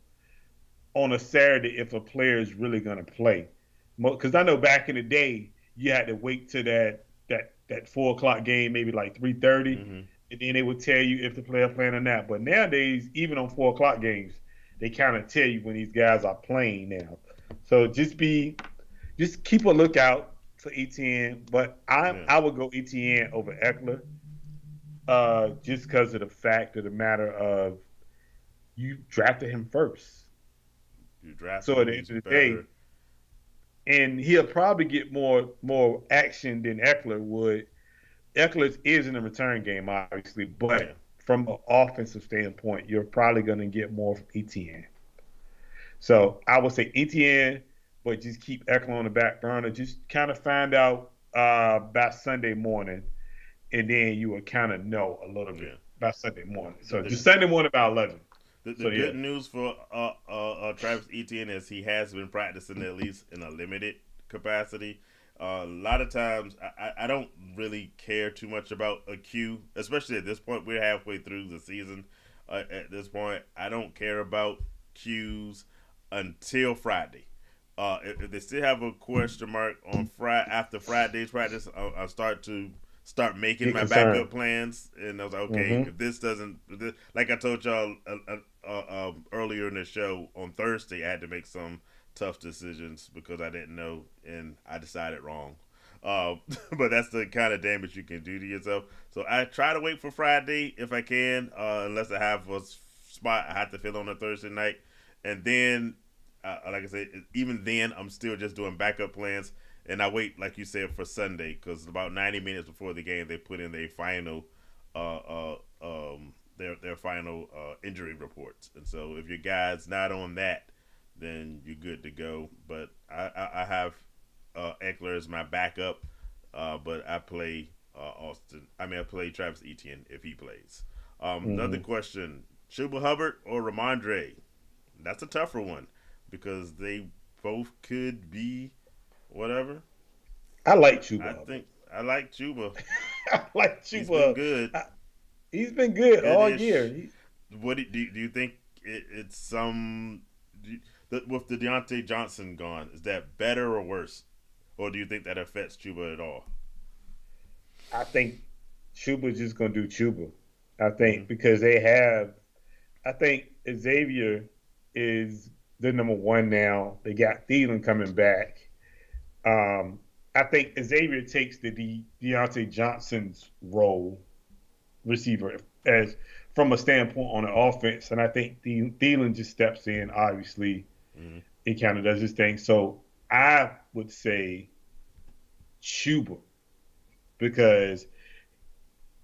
on a Saturday if a player is really going to play. Because I know back in the day, you had to wait to that 4 o'clock game, maybe like 3:30, hmm and then they would tell you if the player playing or not. But nowadays, even on 4 o'clock games, they kind of tell you when these guys are playing now. So just keep a lookout for ETN. But yeah. I would go ETN over Eckler, just because of the fact of the matter of you drafted him first. You drafted So at him, the he's end of the better. day, and he'll probably get more action than Eckler would. Eckler is in the return game, obviously, Yeah, but from an offensive standpoint, you're probably going to get more from ETN. So I would say ETN, but just keep Eckler on the back burner. Just kind of find out by Sunday morning, and then you will kind of know a little yeah. bit by Sunday morning. The, So the just Sunday morning about 11. the So yeah. good news for Travis Etienne is he has been practicing at least in a limited capacity. A lot of times, I don't really care too much about a Q, especially at this point. We're halfway through the season. At this point, I don't care about Qs until Friday. If they still have a question mark on Friday after Friday's practice, I'll start making Get my backup concerned. plans. And I was like, okay, Mm-hmm. if this doesn't, like I told y'all earlier in the show on Thursday, I had to make some tough decisions because I didn't know and I decided wrong. Uh, but that's the kind of damage you can do to yourself. So I try to wait for Friday if I can, unless I have a spot I have to fill on a Thursday night, and then, like I said, even then I'm still just doing backup plans, and I wait, like you said, for Sunday because about 90 minutes before the game they put in their final, their final injury reports, and so if your guy's not on that, then you're good to go. But I have Eckler as my backup, but I play Austin. I mean, I play Travis Etienne if he plays. Another Mm-hmm. question: Chuba Hubbard or Ramondre? That's a tougher one because they both could be whatever. I like Chuba I Hubbard. think I like Chuba. I like He's been Chuba. good, I, he's been good good all year. ish. What do you think? It's some with the Deontay Johnson gone. Is that better or worse, or do you think that affects Chuba at all? I think Chuba's just gonna do Chuba. I Mm-hmm. think because they have. I think Xavier is the number one now. They got Thielen coming back. Um, I think Xavier takes the Deontay Johnson's role receiver as from a standpoint on the offense, and I think Thielen just steps in. Obviously, Mm-hmm. he kind of does his thing. So I would say Chuba because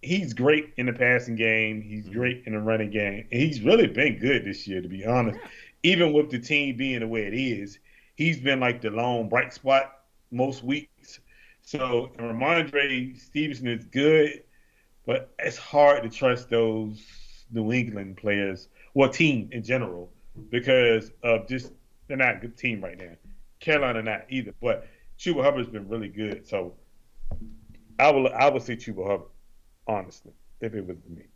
he's great in the passing game. He's Mm-hmm. great in the running game. And he's really been good this year, to be honest. Yeah. Even with the team being the way it is, he's been like the lone bright spot most weeks. So Ramondre Stevenson is good, but it's hard to trust those New England players, well, team in general, because of just they're not a good team right now. Yeah. Carolina not either, but Chuba Hubbard's been really good. So I would say Chuba Hubbard honestly, if it was me.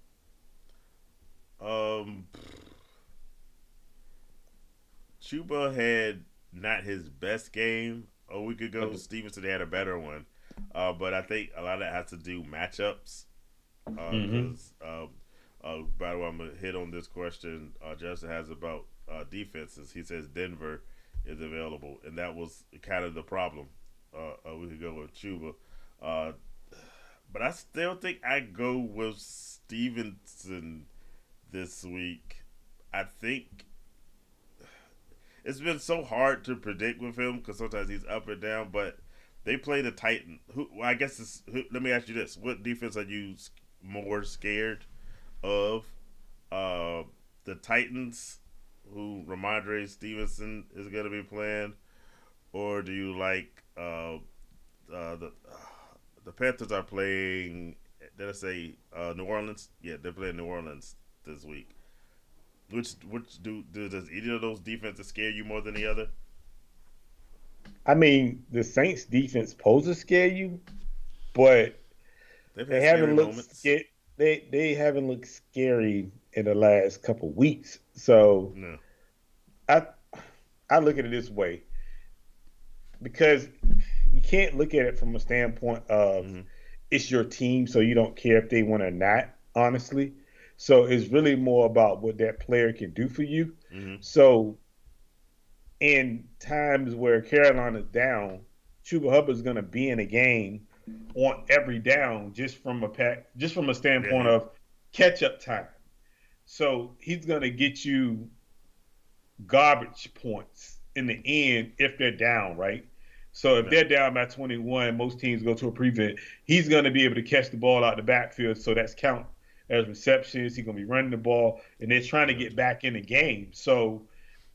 Um, Chuba had not his best game a week ago. Stevenson had a better one, but I think a lot of that has to do matchups. Mm-hmm. Because by the way, I'm gonna hit on this question. Justin has about defenses. He says Denver is available, and that was kind of the problem a week ago with Chuba. Uh, but I still think I go with Stevenson this week. I think it's been so hard to predict with him because sometimes he's up and down. But they play the Titan. Who? Well, I guess. Let me ask you this: what defense are you more scared? of uh, the Titans, who Ramondre Stevenson is going to be playing, or do you like the Panthers are playing? Did I say New Orleans? Yeah, they're playing New Orleans this week. Which does either of those defenses scare you more than the other? I mean, the Saints defense poses scare you, but They've they had scary haven't looked moments. scared. They haven't looked scary in the last couple weeks. So No. I I look at it this way because you can't look at it from a standpoint of Mm-hmm. it's your team, so you don't care if they win or not, honestly. So it's really more about what that player can do for you. Mm-hmm. So in times where Carolina's down, Chuba Hubbard's going to be in a game on every down just from a Yeah. standpoint of catch up time. So he's going to get you garbage points in the end if they're down, right? So if Yeah. they're down by 21, most teams go to a prevent. He's going to be able to catch the ball out the backfield, so that's count as receptions. He's going to be running the ball, and they're trying to Yeah. get back in the game. So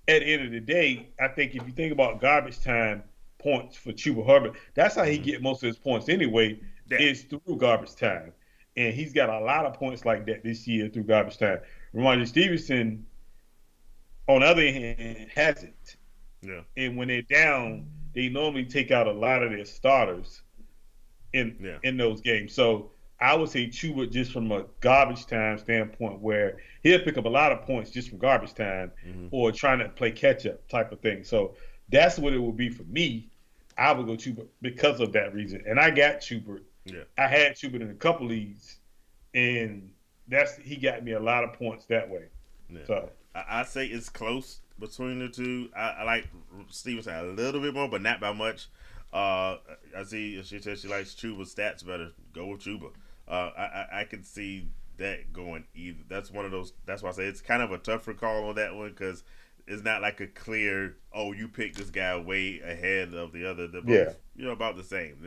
at the end of the day, I think if you think about garbage time points for Chuba Hubbard, that's how he Mm-hmm. get most of his points anyway, Yeah. is through garbage time. And he's got a lot of points like that this year through garbage time. Ramondre Stevenson, on the other hand, hasn't. Yeah. And when they're down, they normally take out a lot of their starters Yeah. in those games. So I would say Chuba just from a garbage time standpoint, where he'll pick up a lot of points just from garbage time Mm-hmm. or trying to play catch up type of thing. So that's what it would be for me. I would go Chuba because of that reason. And I got Chuba. Yeah. I had Chuba in a couple leagues, and he got me a lot of points that way. Yeah. So I say it's close between the two. I like Stevenson a little bit more, but not by much. I see she said she likes Chuba's stats better. Go with Chuba. I can see that going either. That's one of those. That's why I say it's kind of a tougher call on that one because it's not like a clear. Oh, you pick this guy way ahead of the other. They're yeah, both about the same.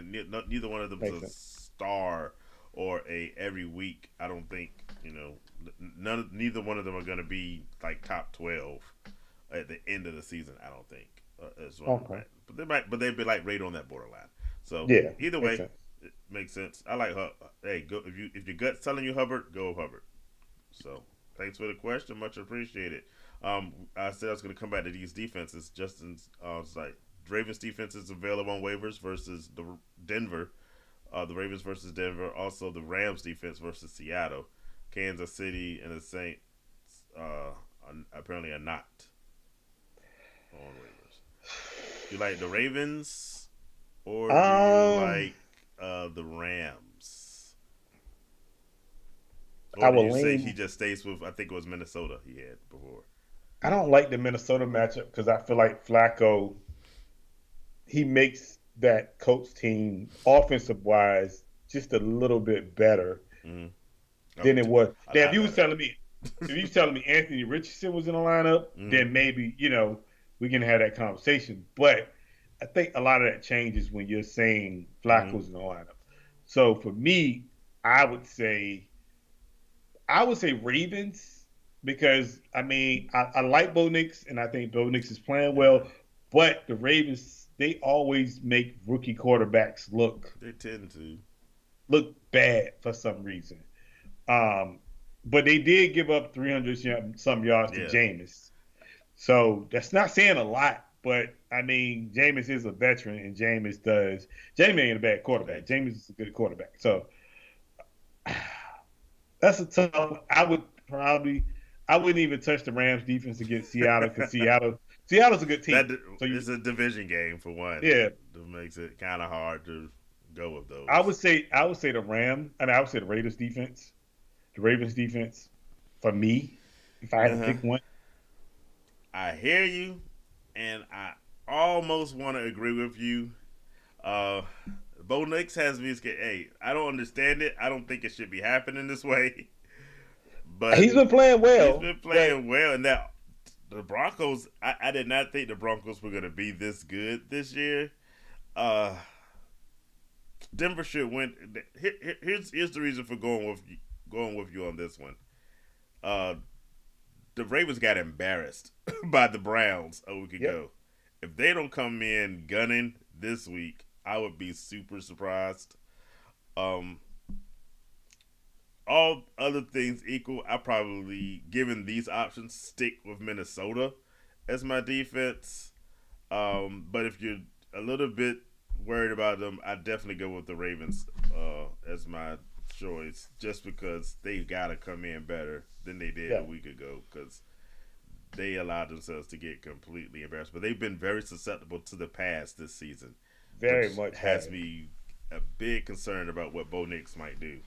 Neither one of them makes is a sense. star or a every week. I don't think neither one of them are going to be like top 12 at the end of the season. I don't think as well. Okay. But they'd be like right on that borderline. So Yeah, either makes way, sense. it makes sense. I like hey, go if your gut's telling you Hubbard, go with Hubbard. So thanks for the question, much appreciated. I said I was going to come back to these defenses. Justin's site. Ravens defense is available on waivers versus the Denver. The Ravens versus Denver. Also the Rams defense versus Seattle. Kansas City and the Saints apparently are not on waivers. You like the Ravens or do you Um, like the Rams? I Or do will you say he lean. just stays with? I think it was Minnesota he had before. I don't like the Minnesota matchup because I feel like Flacco he makes that Colts team offensive wise just a little bit better Mm-hmm. than it was. A Now, lot better. if you was telling me Anthony Richardson was in the lineup, Mm-hmm. then maybe we can have that conversation. But I think a lot of that changes when you're saying Mm-hmm. Flacco's in the lineup. So for me, I would say Ravens because I like Bo Nix and I think Bo Nix is playing well, but the Ravens they always make rookie quarterbacks They tend to. look bad for some reason. Um, but they did give up 300 some yards to Yeah. Jameis, so that's not saying a lot. But I mean, Jameis is a veteran, and Jameis ain't a bad quarterback. Jameis is a good quarterback. So that's a tough. I wouldn't even touch the Rams defense against Seattle because Seattle's a good team. That So it's a division game for one. yeah, That makes it kind of hard to go with those. I would say the Rams. I would say the Raiders defense, the Ravens defense, for me, if I had to Uh-huh. pick one. I hear you, and I almost want to agree with you. Uh, Bo Nix has me scared. Hey, I don't understand it. I don't think it should be happening this way. But He's been playing he's well. been playing well, and now the Broncos. I did not think the Broncos were going to be this good this year. Uh, Denver should win. Here's the reason for going with you on this one. the Ravens got embarrassed by the Browns a week Yep. ago. If they don't come in gunning this week, I would be super surprised. Um, all other things equal, I probably, given these options, stick with Minnesota as my defense. But if you're a little bit worried about them, I definitely go with the Ravens as my choice, just because they got to come in better than they did Yeah. a week ago, because they allowed themselves to get completely embarrassed. But they've been very susceptible to the pass this season, Very which much has have. me a big concern about what Bo Nix might do.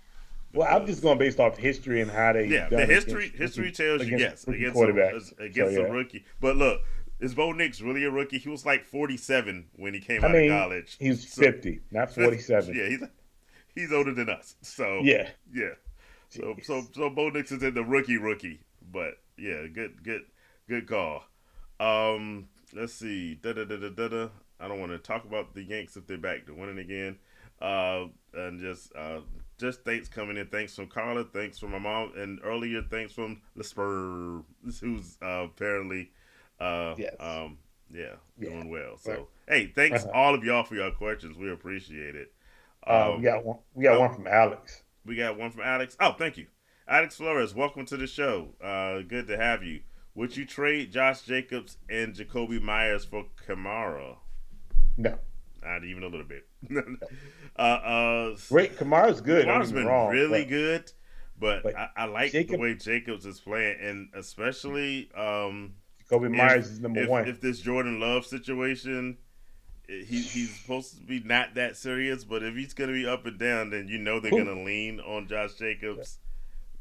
Well, I'm just Because going based off history and how they've yeah, the done history tells you yes rookie against a quarterbacks. So yeah, rookie. But look, is Bo Nix really a rookie? He was like 47 when he came I out of mean college. he was So 50, not 47. yeah, he's older than us. So Yeah. yeah, Jeez. so Bo Nix is in the rookie. But yeah, good call. Let's see. I don't want to talk about the Yanks if they're back to winning again. And just thanks coming in. Thanks from Carla. Thanks from my mom. And earlier, thanks from the Spur, who's apparently, uh, Yes. um, yeah, Yeah. doing well. Right. So, hey, thanks Uh-huh. all of y'all for your questions. We appreciate it. We Um, got one. We got oh, one from Alex. we got one from Alex. Oh, thank you. Alex Flores, welcome to the show. Good to have you. Would you trade Josh Jacobs and Jacoby Myers for Kamara? No. Not even a little bit. No. uh, uh, Great. Kamara's good. Don't get Kamara's me been wrong, really good, but but I like the Jacob way Jacobs is playing, and especially Kobe Myers is number one. if this Jordan Love situation, he's supposed to be not that serious, but if he's gonna be up and down, then you know they're Who? gonna lean on Josh Jacobs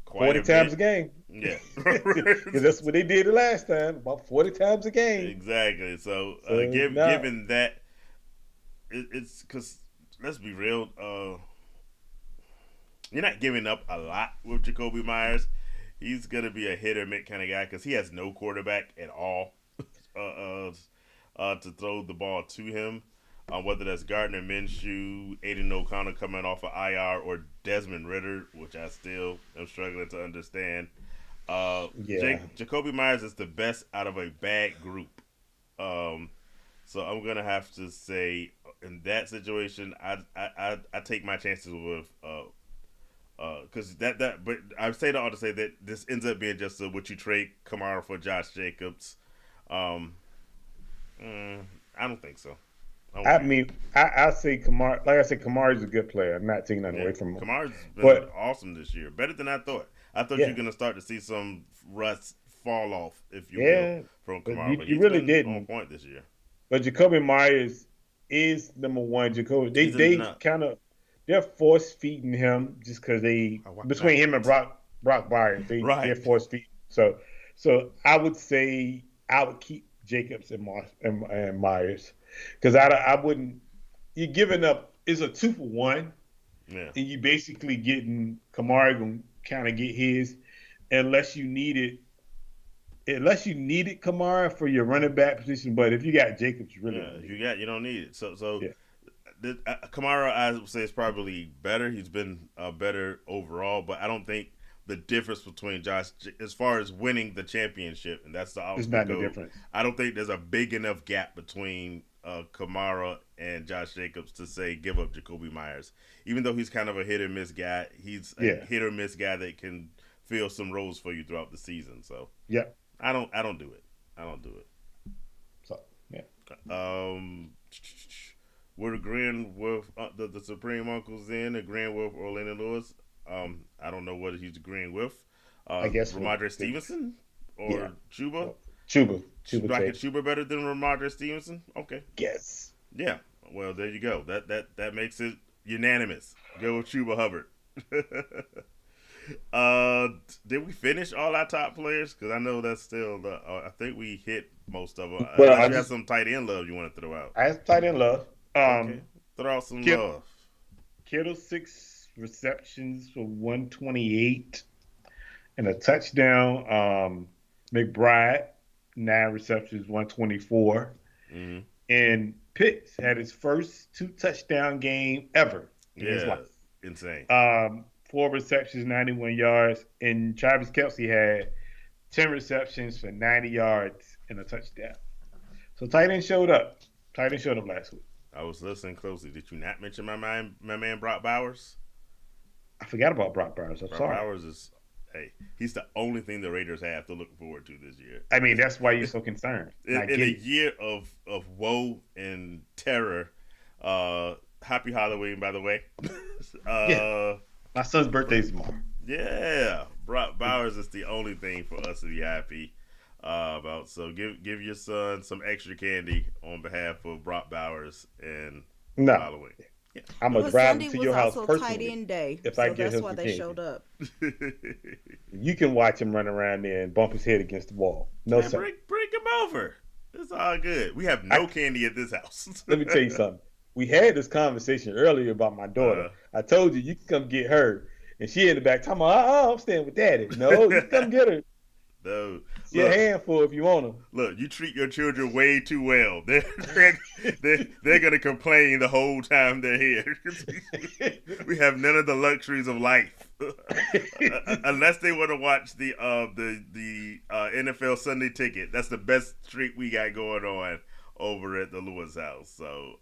quite 40 a times a bit. game. Yeah, Because that's what they did the last time. About 40 times a game. exactly. So So no. given that, it's because let's be real. You're not giving up a lot with Jacoby Myers. He's gonna be a hit or miss kind of guy because he has no quarterback at all to throw the ball to him. Whether that's Gardner Minshew, Aiden O'Connor coming off of IR, or Desmond Ritter, which I still am struggling to understand. Yeah. Jacoby Myers is the best out of a bad group. Um, so I'm gonna have to say in that situation, I take my chances with because but I say that all to say that this ends up being just would you trade Kamara for Josh Jacobs? Um, I don't think so. I mean, I say Kamara. Like I said, Kamara is a good player. I'm not taking nothing Yeah, away from him. Kamara's been But awesome this year, better than I thought. I thought you were yeah, gonna start to see some rust fall off, if you will, yeah. from But Kamara, but you he's really been on didn't. point this year. But Jacoby Myers is number one. Jacoby, He's in they the kind of they're force feeding him just because they between him and Brock Byers they're right. force feeding. So I would say I would keep Jacobs and Myers because I wouldn't. You're giving up. It's a 2-for-1, Yeah, and you basically getting Kamara gonna kind of get his unless you needed Kamara for your running back position. But if you got Jacobs, you really yeah. don't If need you it. got, you don't need it. So Yeah. Kamara, I would say, is probably better. He's been better overall, but I don't think the difference between Josh, as far as winning the championship, and that's the There's ultimate not no goal. difference. I don't think there's a big enough gap between Kamara and Josh Jacobs to say give up Jacoby Myers. Even though he's kind of a hit or miss guy, he's a Yeah. hit or miss guy that can fill some roles for you throughout the season. So Yeah. I don't do it. I don't do it. So yeah. We're agreeing with the Supreme Uncles agreeing with Orlando Lewis. I don't know what he's agreeing with. I guess Ramondre Stevenson yeah. or Chuba. Well, Chuba. Do Chuba I like take. Chuba better than Ramondre Stevenson? Okay. Yes. Yeah. Well, there you go. That makes it unanimous. Go with Chuba Hubbard. Did we finish all our top players? Because I know that's still the. I think we hit most of them. Well, Unless you have some tight end love you want to throw out. I have tight end love. Okay, throw out some Kittle, love. Kittle 6 receptions for 128 and a touchdown. McBride 9 receptions, 124. Mm-hmm. And Pitts had his first 2 touchdown game ever in his Yeah, life. insane. 4 receptions, 91 yards, and Travis Kelce had 10 receptions for 90 yards and a touchdown. So tight end showed up. Tight end showed up last week. I was listening closely. Did you not mention my man Brock Bowers? I forgot about Brock Bowers. I'm Brock sorry. Bowers is, he's the only thing the Raiders have to look forward to this year. I mean, that's why you're so concerned. In a year of woe and terror, happy Halloween, by the way. Yeah. My son's birthday's tomorrow. Yeah, Brock Bowers is the only thing for us to be happy about. So give your son some extra candy on behalf of Brock Bowers and Halloween. Yeah. I'm gonna drive him to your house personally. Tight end day, if so I get that's him why they candy. showed up. You can watch him run around there and bump his head against the wall. No, man, sir. Bring him over. It's all good. We have no candy at this house. Let me tell you something. We had this conversation earlier about my daughter. I told you can come get her, and she in the back talking about, I'm staying with daddy. No, you come get her. No, it's your handful if you want them. Look, you treat your children way too well. They're gonna complain the whole time they're here. We have none of the luxuries of life, unless they want to watch the NFL Sunday Ticket. That's the best treat we got going on over at the Lewis house. So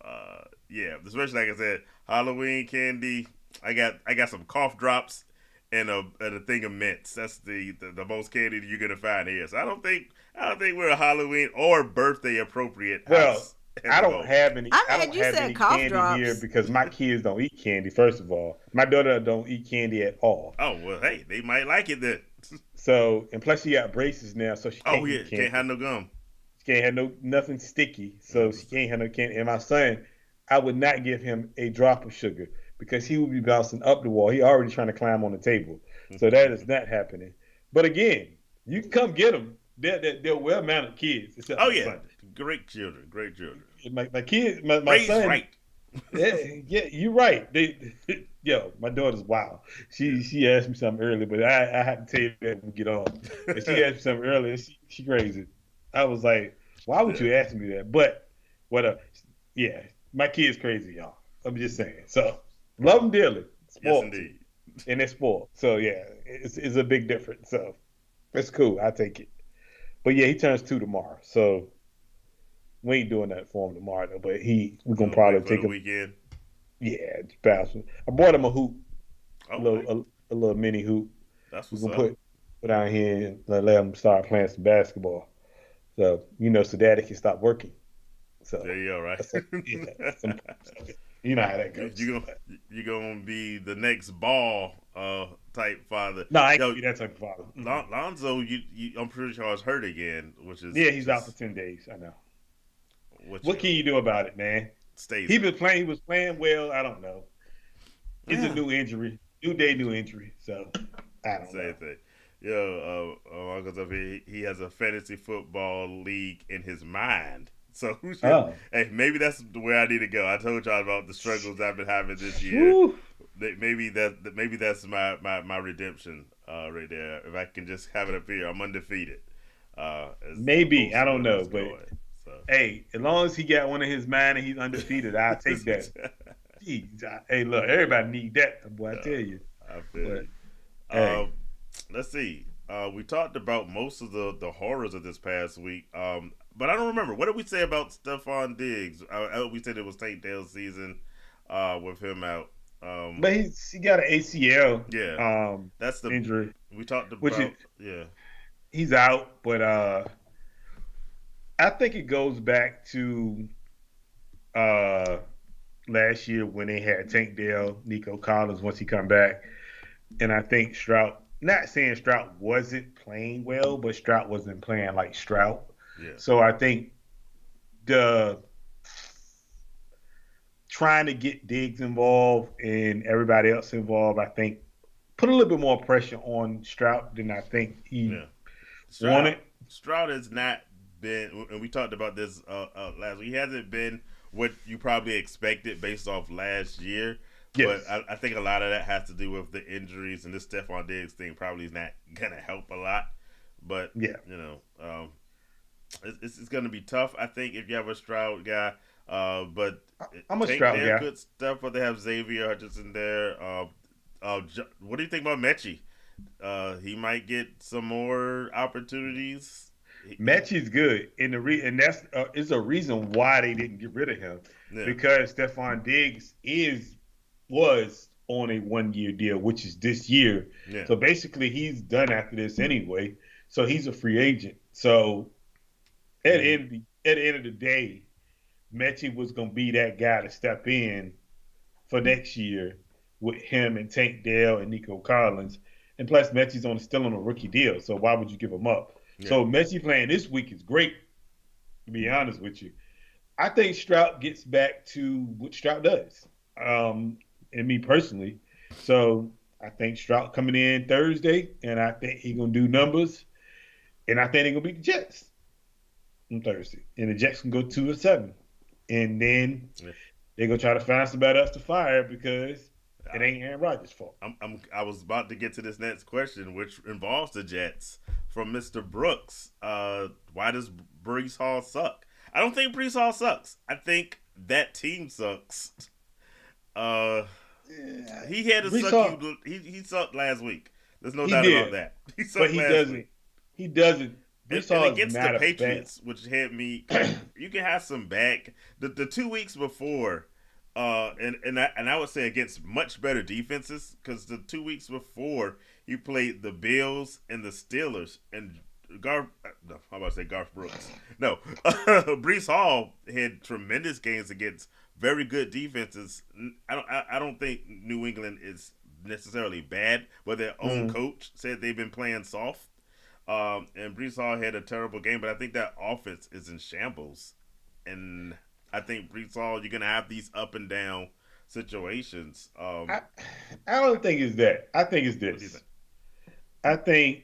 yeah, especially like I said, Halloween candy. I got some cough drops and a thing of mints. That's the most candy you're gonna find here. So I don't think we're a Halloween or birthday appropriate house. Well, I don't have any. I don't have any candy drops here because my kids don't eat candy. First of all, my daughter don't eat candy at all. Oh well, hey, they might like it then. So and plus she got braces now, so she can't eat candy. Can't have no gum. She can't have nothing sticky, so she can't have no candy. And my son, I would not give him a drop of sugar because he would be bouncing up the wall. He already trying to climb on the table. So that is not happening. But again, you can come get them. They're well-mannered kids. Oh, yeah. Sunday. Great children. My kids, my son. Right. yeah, you're right. Yo, my daughter's wild. She asked me something earlier, but I have to tell you that when we get on. And she asked me something earlier. She crazy. I was like, why would you ask me that? But, yeah, my kid's crazy, y'all. I'm just saying. So, love them dearly. Spoiled. Yes, indeed. And they're spoiled. So, yeah, it's a big difference. So, it's cool. I take it. But, yeah, he turns 2 tomorrow. So, we ain't doing that for him tomorrow, though. But we're going to probably take him. Weekend? Yeah, it's bouncing. I bought him a hoop. A little mini hoop. That's what's we're going to put down here and let him start playing some basketball. So, so daddy can stop working. So there you go, right? You know how that goes. You're gonna be the next ball type father. No, I ain't gonna be that type of father. Lonzo, I'm pretty sure is hurt again, which is he's out for 10 days. I know. What can you do about it, man? He was playing well. I don't know. It's a new injury, new day, new injury. So I don't know. Thing. Yo, Uncle's up here. He has a fantasy football league in his mind. So, hey, maybe that's where I need to go. I told y'all about the struggles I've been having this year. Maybe that's my redemption right there. If I can just have it up here, I'm undefeated. Maybe I don't know, but hey, as long as he got one in his mind and he's undefeated, I'll take that. Jeez, hey, look, everybody need that, boy. I tell you. I feel it. Let's see. We talked about most of the horrors of this past week. But I don't remember. What did we say about Stefon Diggs? We said it was Tank Dale's season with him out. But he got an ACL. Yeah. That's the injury. We talked about. He's out, but I think it goes back to last year when they had Tank Dale, Nico Collins once he come back. And I think Stroud, not saying Stroud wasn't playing well, but Stroud wasn't playing like Stroud. Yeah. So I think the trying to get Diggs involved and everybody else involved, I think, put a little bit more pressure on Stroud than I think he wanted. Stroud has not been, and we talked about this last week, he hasn't been what you probably expected based off last year. Yes. But I think a lot of that has to do with the injuries, and this Stefon Diggs thing probably is not going to help a lot. But, it's going to be tough, I think, if you have a Stroud guy. But I'm a Stroud guy. Good stuff, but they have Xavier Richardson there. What do you think about Mechie? He might get some more opportunities. Mechie's good, and that's is a reason why they didn't get rid of him, Yeah, because Stefon Diggs was on a 1 year deal, which is this year. yeah. So basically, he's done after this anyway. So he's a free agent. So at the end of the day, Mechie was gonna be that guy to step in for next year with him and Tank Dell and Nico Collins. And plus, Mechie's still on a rookie deal, so why would you give him up? Yeah. So Mechie playing this week is great, to be honest with you. I think Stroud gets back to what Stroud does, and me personally. So I think Stroud coming in Thursday, and I think he's going to do numbers, and I think they're going to beat the Jets on Thursday. And the Jets can go 2-7. And then they're going to try to find somebody else to fire because it ain't Aaron Rodgers' fault. I was about to get to this next question, which involves the Jets, from Mr. Brooks. Why does Brees Hall suck? I don't think Brees Hall sucks. I think that team sucks. He had to suck. He sucked last week. There's no doubt about that. He sucked last week. He doesn't. And against the Patriots, which had me, you can have some back. The 2 weeks before, and I would say against much better defenses, because the 2 weeks before he played the Bills and the Steelers, and Garth Brooks. No, Brees Hall had tremendous games against very good defenses. I don't think New England is necessarily bad, but their own coach said they've been playing soft. And Brees Hall had a terrible game, but I think that offense is in shambles. And I think Brees Hall, you're gonna have these up and down situations. I don't think it's that. I think it's this. What do you think? I think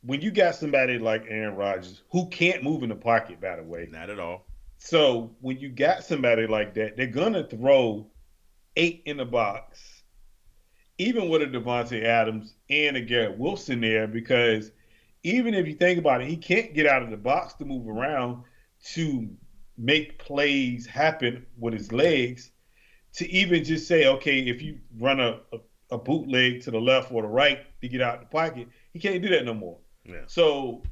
when you got somebody like Aaron Rodgers, who can't move in the pocket, by the way. Not at all. So when you got somebody like that, they're going to throw 8 in the box, even with a Devontae Adams and a Garrett Wilson there, because even if you think about it, he can't get out of the box to move around to make plays happen with his legs, to even just say, okay, if you run a bootleg to the left or the right to get out of the pocket, he can't do that no more. Yeah. So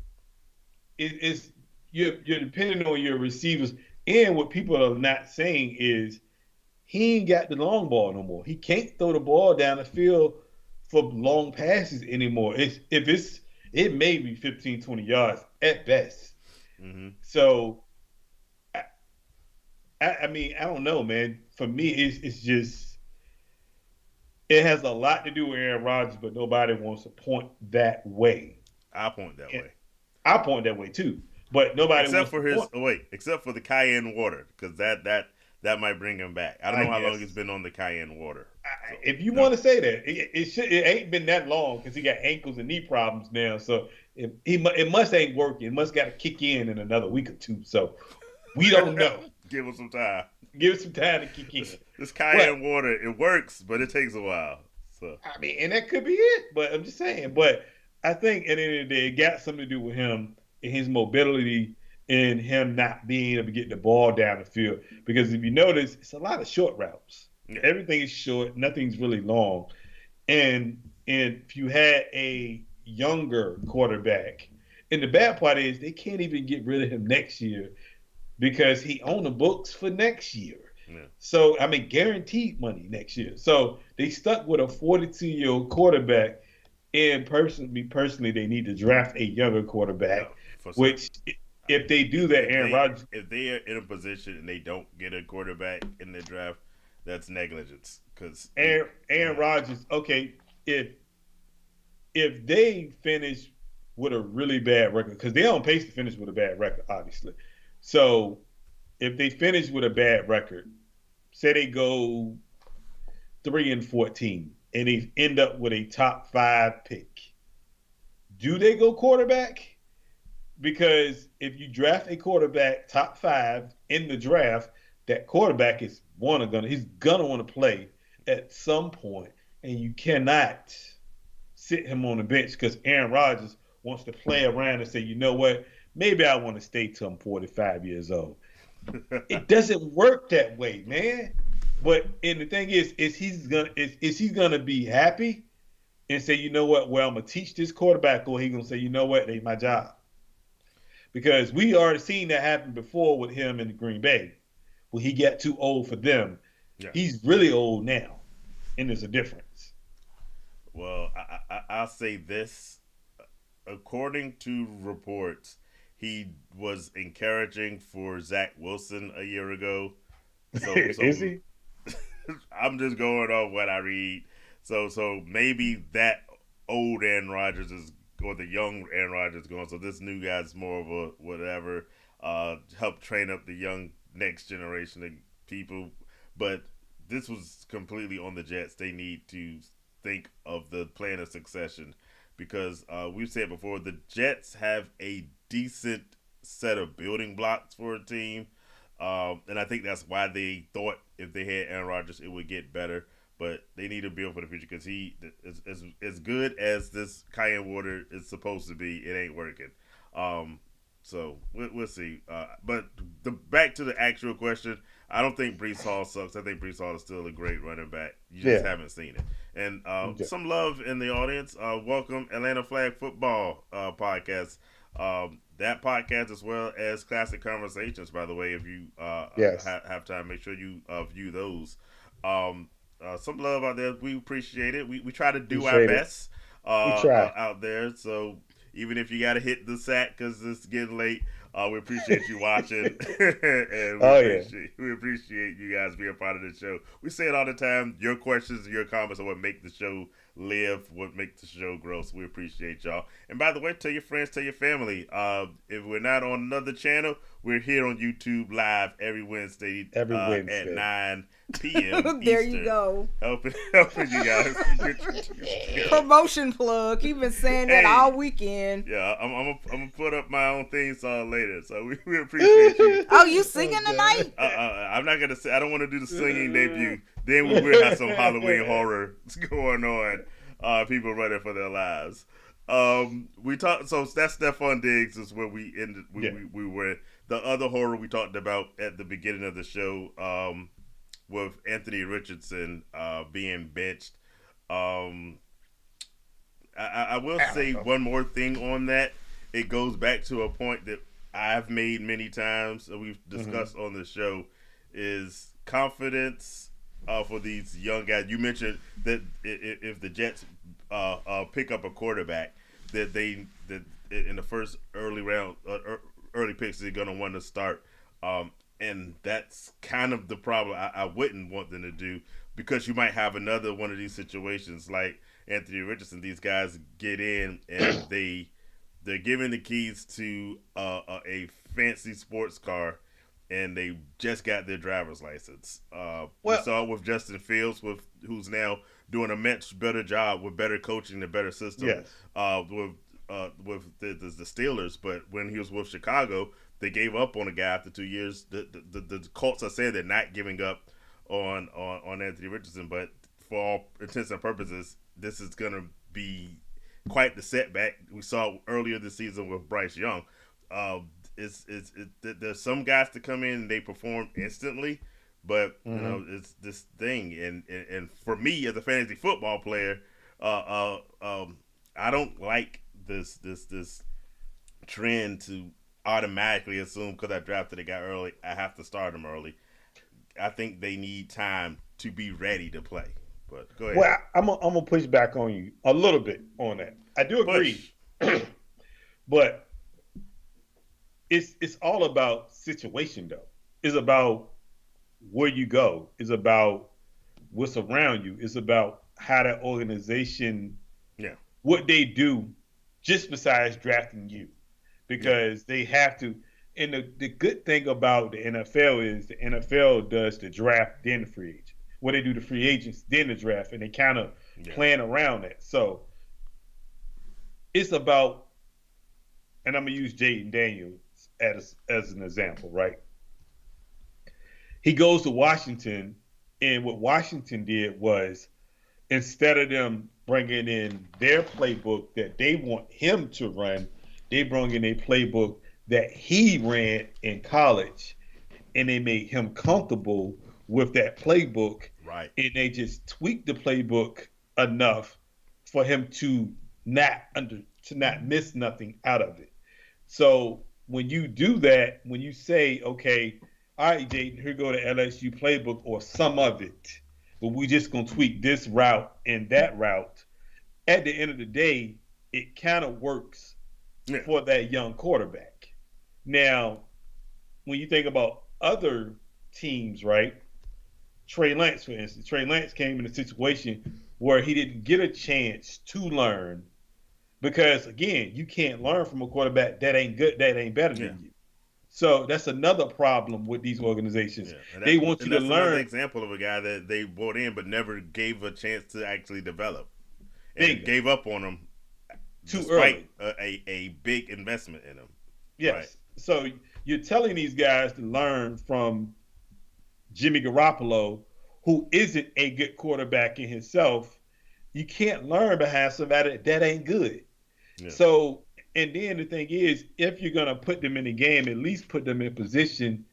you're depending on your receivers, and what people are not saying is he ain't got the long ball no more. He can't throw the ball down the field for long passes anymore. It may be 15, 20 yards at best. Mm-hmm. So I mean, I don't know, man. For me, it's just it has a lot to do with Aaron Rodgers, but nobody wants to point that way. I point that way. I point that way too, but nobody except wants for except for the cayenne water, because that might bring him back. I don't know how long he's been on the cayenne water. So, if you want to say that, it ain't been that long, because he got ankles and knee problems now. So it must ain't working. It must got to kick in another week or two. So we don't know. Give him some time. Give it some time to kick in. This cayenne water, it works, but it takes a while. So I mean, and that could be it. But I'm just saying. But I think at the end of the day, it got something to do with him and his mobility and him not being able to get the ball down the field. Because if you notice, it's a lot of short routes. Yeah. Everything is short. Nothing's really long. And if you had a younger quarterback, and the bad part is they can't even get rid of him next year because he on the books for next year. Yeah. So, I mean, guaranteed money next year. So they stuck with a 42-year-old quarterback. And personally, they need to draft a younger quarterback, which if they do that, Aaron Rodgers. If they are in a position and they don't get a quarterback in the draft, that's negligence. Because Aaron Rodgers, okay, if they finish with a really bad record, because they're on pace to finish with a bad record, obviously. So if they finish with a bad record, say they go 3-14. And they end up with a top 5 pick, do they go quarterback? Because if you draft a quarterback top 5 in the draft, that quarterback is he's gonna want to play at some point, and you cannot sit him on the bench because Aaron Rodgers wants to play around and say, you know what, maybe I want to stay till I'm 45 years old. It doesn't work that way, man. and the thing is he gonna be happy and say, you know what? Well, I'm gonna teach this quarterback, or he gonna say, you know what? It ain't my job. Because we already seen that happen before with him in Green Bay, when he got too old for them. Yeah. He's really old now, and there's a difference. Well, I'll say this. According to reports, he was encouraging for Zach Wilson a year ago. So Is he? I'm just going off what I read. So maybe that old Aaron Rodgers is, or the young Aaron Rodgers going. So this new guy's more of a whatever. Help train up the young next generation of people. But this was completely on the Jets. They need to think of the plan of succession, because we've said before, the Jets have a decent set of building blocks for a team. And I think that's why they thought if they had Aaron Rodgers, it would get better. But they need to build for the future, because he is as good as this cayenne water is supposed to be. It ain't working. So we'll see. But back to the actual question, I don't think Breece Hall sucks. I think Breece Hall is still a great running back. You just haven't seen it. And some love in the audience. Welcome, Atlanta Flag Football podcast. That podcast, as well as Classic Conversations, by the way, if you have time, make sure you view those. Some love out there. We appreciate it. We try to do our best out there. So even if you got to hit the sack because it's getting late, we appreciate you watching. And we appreciate you guys being part of the show. We say it all the time. Your questions and your comments are what make the show live, what makes the show grow. So we appreciate y'all. And by the way, tell your friends, tell your family. If we're not on another channel, we're here on YouTube live every Wednesday. At 9 p.m. There Eastern. you go. Helping you guys. Promotion plug. You've been saying that all weekend. Yeah, I'm gonna put up my own theme song later. So we appreciate you. Oh, you singing tonight? I'm not gonna say. I don't want to do the singing debut. Then we will have some Halloween horror going on. People running for their lives. We talked. So that's Stefon Diggs is where we ended. We were the other horror we talked about at the beginning of the show. With Anthony Richardson being benched. I will say one more thing on that. It goes back to a point that I've made many times, and we've discussed on the show, is confidence for these young guys. You mentioned that if the Jets pick up a quarterback, that in the first early round, early picks, they're going to want to start. And that's kind of the problem I wouldn't want them to do, because you might have another one of these situations like Anthony Richardson. These guys get in and they're given the keys to a fancy sports car, and they just got their driver's license. We saw it with Justin Fields, who's now doing a much better job with better coaching and better system with the Steelers. But when he was with Chicago, they gave up on a guy after 2 years. The Colts are saying they're not giving up on Anthony Richardson, but for all intents and purposes, this is going to be quite the setback. We saw earlier this season with Bryce Young. There's some guys to come in and they perform instantly, but you know, it's this thing. And for me as a fantasy football player, I don't like this trend to automatically assume because I drafted a guy early, I have to start him early. I think they need time to be ready to play. But go ahead. Well, I'm gonna push back on you a little bit on that. I do agree, but it's all about situation though. It's about where you go. It's about what's around you. It's about how that organization, what they do, just besides drafting you. Because they have to, and the good thing about the NFL is the NFL does the draft, then the free agent. Well, they do the free agents, then the draft, and they kind of plan around that. So it's about, and I'm going to use Jaden Daniels as an example, right? He goes to Washington, and what Washington did was, instead of them bringing in their playbook that they want him to run, they brought in a playbook that he ran in college, and they made him comfortable with that playbook, Right. and they just tweak the playbook enough for him to not miss nothing out of it. So when you do that, when you say, okay, all right, Jaden, here go the LSU playbook or some of it, but we just gonna tweak this route and that route. At the end of the day, it kind of works for that young quarterback. Now, when you think about other teams, right? Trey Lance, for instance, Trey Lance came in a situation where he didn't get a chance to learn because, again, you can't learn from a quarterback that ain't good, that ain't better than you. So that's another problem with these organizations. They want you to learn. That's another example of a guy that they brought in but never gave a chance to actually develop, and gave up on him too early. A big investment in him. Yes. Right. So you're telling these guys to learn from Jimmy Garoppolo, who isn't a good quarterback in himself. You can't learn behind somebody that ain't good. Yeah. So, and then the thing is, if you're going to put them in the game, at least put them in position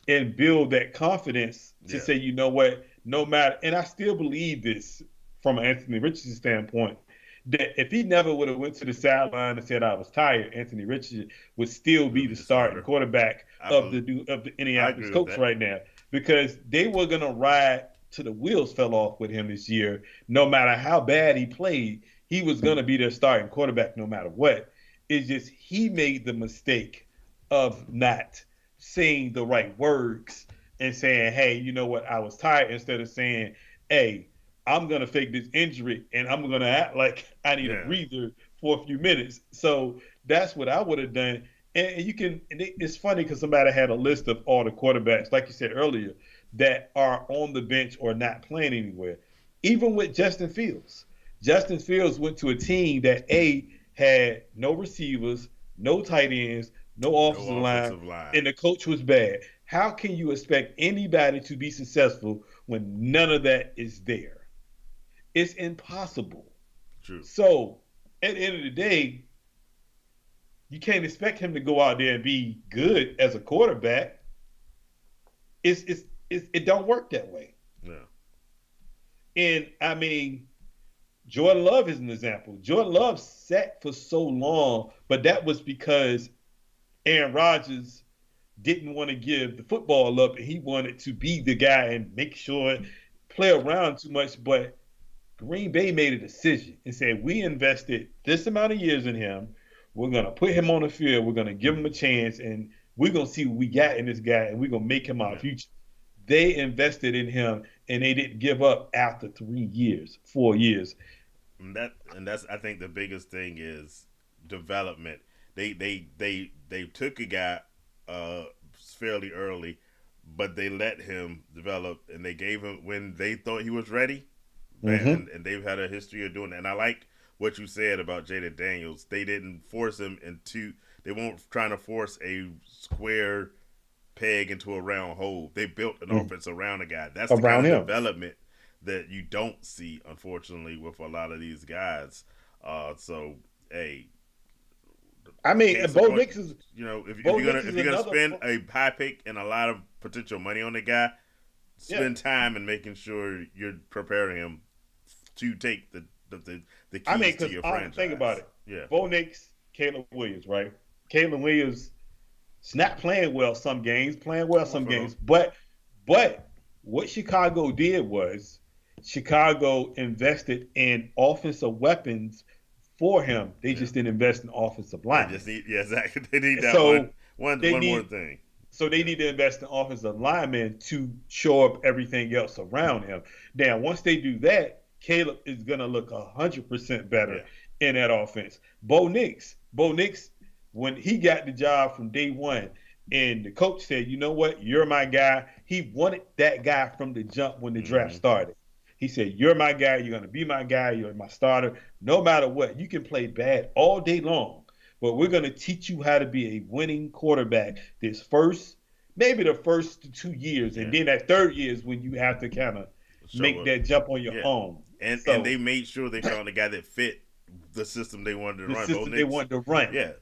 and build that confidence to say, you know what, no matter, and I still believe this from an Anthony Richardson standpoint, that if he never would have went to the sideline and said I was tired, Anthony Richardson would still be the starting quarterback of the Indianapolis Colts right now, because they were going to ride till the wheels fell off with him this year. No matter how bad he played, he was going to be their starting quarterback no matter what. It's just he made the mistake of not saying the right words and saying, hey, you know what, I was tired, instead of saying, hey, I'm going to fake this injury and I'm going to act like I need a breather for a few minutes. So that's what I would have done. And you can, and it's funny because somebody had a list of all the quarterbacks, like you said earlier, that are on the bench or not playing anywhere. Even with Justin Fields. Justin Fields went to a team that had no receivers, no tight ends, no offensive line, and the coach was bad. How can you expect anybody to be successful when none of that is there? It's impossible. True. So at the end of the day, you can't expect him to go out there and be good as a quarterback. It don't work that way. Yeah. And I mean, Jordan Love is an example. Jordan Love sat for so long, but that was because Aaron Rodgers didn't want to give the football up, and he wanted to be the guy and make sure play around too much. But Green Bay made a decision and said, we invested this amount of years in him. We're going to put him on the field. We're going to give him a chance, and we're going to see what we got in this guy, and we're going to make him our future. They invested in him, and they didn't give up after 3 years, 4 years. And that's I think the biggest thing is development. They took a guy fairly early, but they let him develop, and they gave him when they thought he was ready. And they've had a history of doing that. And I like what you said about Jaden Daniels. They didn't force him they weren't trying to force a square peg into a round hole. They built an offense around a guy. That's the kind of development that you don't see, unfortunately, with a lot of these guys. So, hey, I mean, Bo Nix is, if you're gonna spend a high pick and a lot of potential money on the guy, spend time in making sure you're preparing him to take the keys to your franchise. Think about it. Yeah, Bo Nix, Caleb Williams, right? Caleb Williams is not playing well some games, but what Chicago did was Chicago invested in offensive weapons for him. They just didn't invest in offensive line. Exactly. They need that one more thing. So they need to invest in offensive linemen to shore up everything else around him. Now, once they do that, Caleb is going to look 100% better in that offense. Bo Nix, when he got the job from day one, and the coach said, you know what, you're my guy. He wanted that guy from the jump when the draft started. He said, you're my guy. You're going to be my guy. You're my starter. No matter what, you can play bad all day long, but we're going to teach you how to be a winning quarterback maybe the first 2 years. And then that third year is when you have to kind of make that jump on your own. And they made sure they found a guy that fit the system they wanted to run. They wanted to run. Yeah.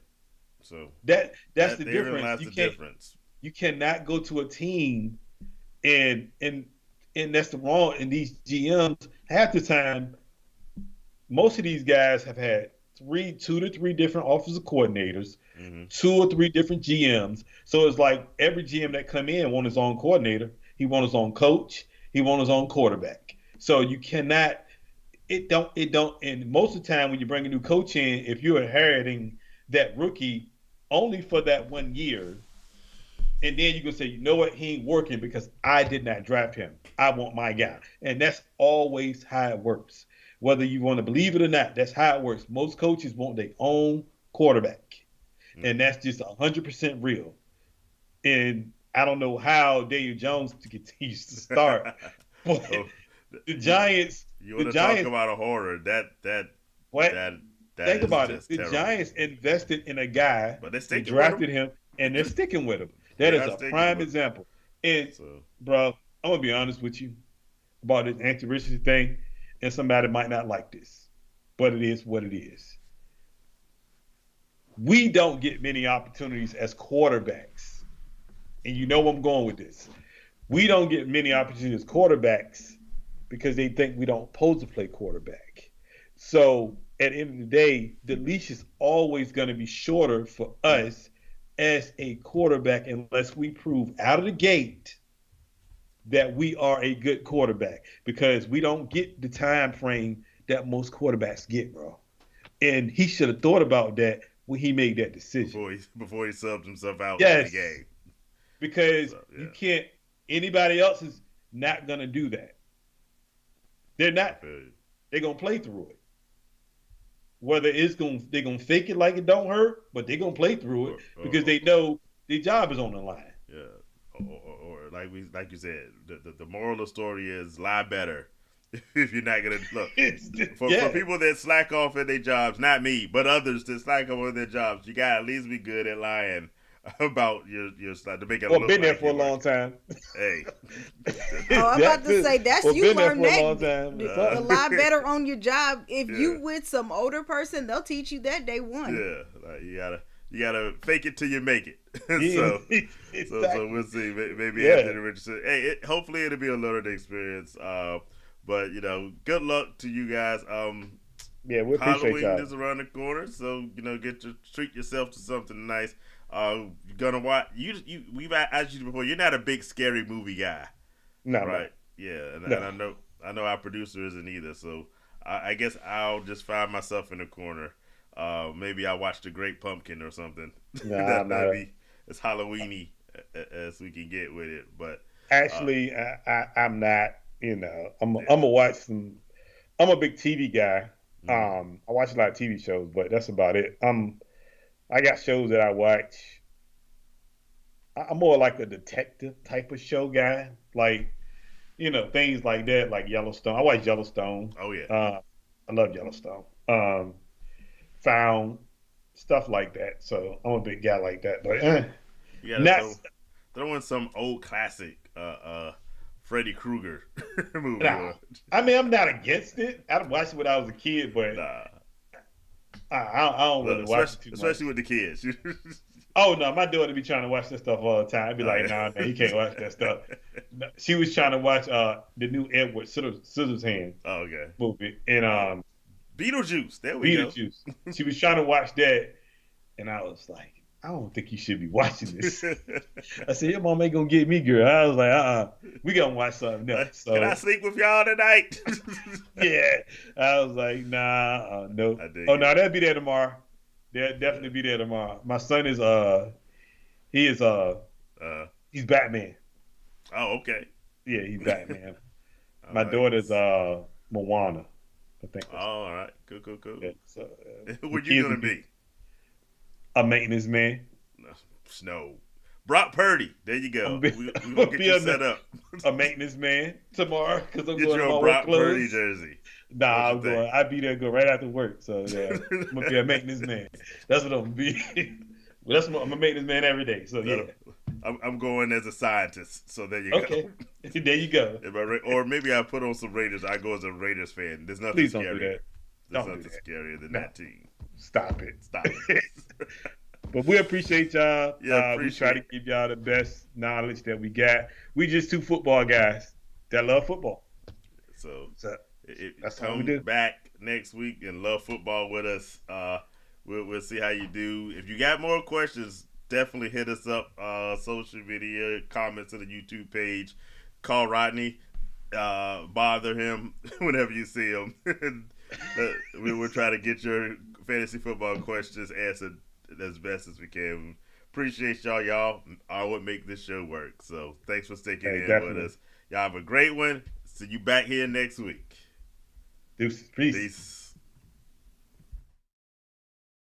So that's the difference. You cannot go to a team and And that's the wrong. And these GMs, half the time, most of these guys have had 2 to 3 different offensive coordinators, 2 or 3 different GMs. So it's like every GM that come in want his own coordinator. He want his own coach. He want his own quarterback. So you cannot. It don't. And most of the time when you bring a new coach in, if you're inheriting that rookie only for that 1 year, and then you can say, you know what, he ain't working because I did not draft him. I want my guy. And that's always how it works. Whether you want to believe it or not, that's how it works. Most coaches want their own quarterback. And that's just 100% real. And I don't know how Daniel Jones continues to start. But the Giants. You want to talk about a horror. Think about it. The Giants invested in a guy, but they drafted him, and they're sticking with him. That is a prime example. And, bro, I'm going to be honest with you about this Anthony Richardson thing, and somebody might not like this, but it is what it is. We don't get many opportunities as quarterbacks, and you know where I'm going with this. We don't get many opportunities as quarterbacks because they think we don't pose to play quarterback. So at the end of the day, the leash is always going to be shorter for us as a quarterback unless we prove out of the gate that we are a good quarterback, because we don't get the time frame that most quarterbacks get, bro. And he should have thought about that when he made that decision. Before he subbed himself out in the game. Because you can't, anybody else is not going to do that. They're not. They're going to play through it. Whether they're going to fake it like it don't hurt, but they're going to play through it because they know their job is on the line. Yeah. Or like you said, the moral of the story is lie better if you're not going to look. For people that slack off at their jobs, not me, but others that slack off at their jobs, you got to at least be good at lying about your stuff to make it look been there like for a long time. Hey. I'm about to say you learn that. To lie better on your job. If you with some older person, they'll teach you that day one. Yeah, like you gotta fake it till you make it. So we'll see. Maybe Anthony Richardson. Hey, hopefully it'll be a learning experience. But good luck to you guys. We appreciate Halloween y'all. is around the corner, so treat yourself to something nice. Gonna watch we've asked you before. You're not a big scary movie guy, no, right? Yeah, and I know our producer isn't either. So I guess I'll just find myself in a corner. Maybe I'll watch The Great Pumpkin or something. That'd be as Halloweeny as we can get with it. But actually, I'm not. I'm gonna watch some. I'm a big TV guy. I watch a lot of TV shows, but that's about it. I got shows that I watch. I'm more like a detective type of show guy, like things like that, like Yellowstone. I watch Yellowstone. Oh yeah, I love Yellowstone. Found stuff like that. So I'm a big guy like that. But you gotta throw in some old classic Freddy Krueger movie. I mean, I'm not against it. I watched it when I was a kid, but I don't really watch it too much. Especially with the kids. Oh, no, my daughter be trying to watch that stuff all the time. I'd be like, nah, man, you can't watch that stuff. She was trying to watch the new Edward Scissorhands movie. And Beetlejuice. There we go. Beetlejuice. She was trying to watch that, and I was like, I don't think you should be watching this. I said, your mom ain't gonna get me, girl. I was like, we gonna watch something else. So, can I sleep with y'all tonight? Yeah. I was like, nah, no. Oh, no, they'll be there tomorrow. They'll definitely be there tomorrow. My son is he's Batman. Oh, okay. Yeah, he's Batman. My daughter's Moana, I think. Oh, all right. Cool. Yeah, so, what you gonna be? A maintenance man. No. Brock Purdy. There you go. We gonna get you set up. A maintenance man tomorrow because I'm get going to my Brock work Purdy jersey. Nah, I'm going. I'll be there. Go right after work. So yeah, I'm gonna be a maintenance man. That's what I'm gonna be. I'm a maintenance man every day. So yeah. I'm going as a scientist. So there you go. Okay. There you go. Or maybe I put on some Raiders. I go as a Raiders fan. There's nothing Please scarier. don't do that. There's nothing scarier than that team. Stop it. But we appreciate y'all. Yeah, we try to give y'all the best knowledge that we got. We just two football guys. that love football. So that's all we come do. back next week and love football with us. We'll see how you do. If you got more questions, definitely hit us up. Social media, comments on the YouTube page. Call Rodney. Bother him whenever you see him. We will try to get your fantasy football questions answered as best as we can. Appreciate y'all. Y'all are what make this show work. So thanks for sticking in definitely. with us. Y'all have a great one. See you back here next week. Deuces. Peace. Peace.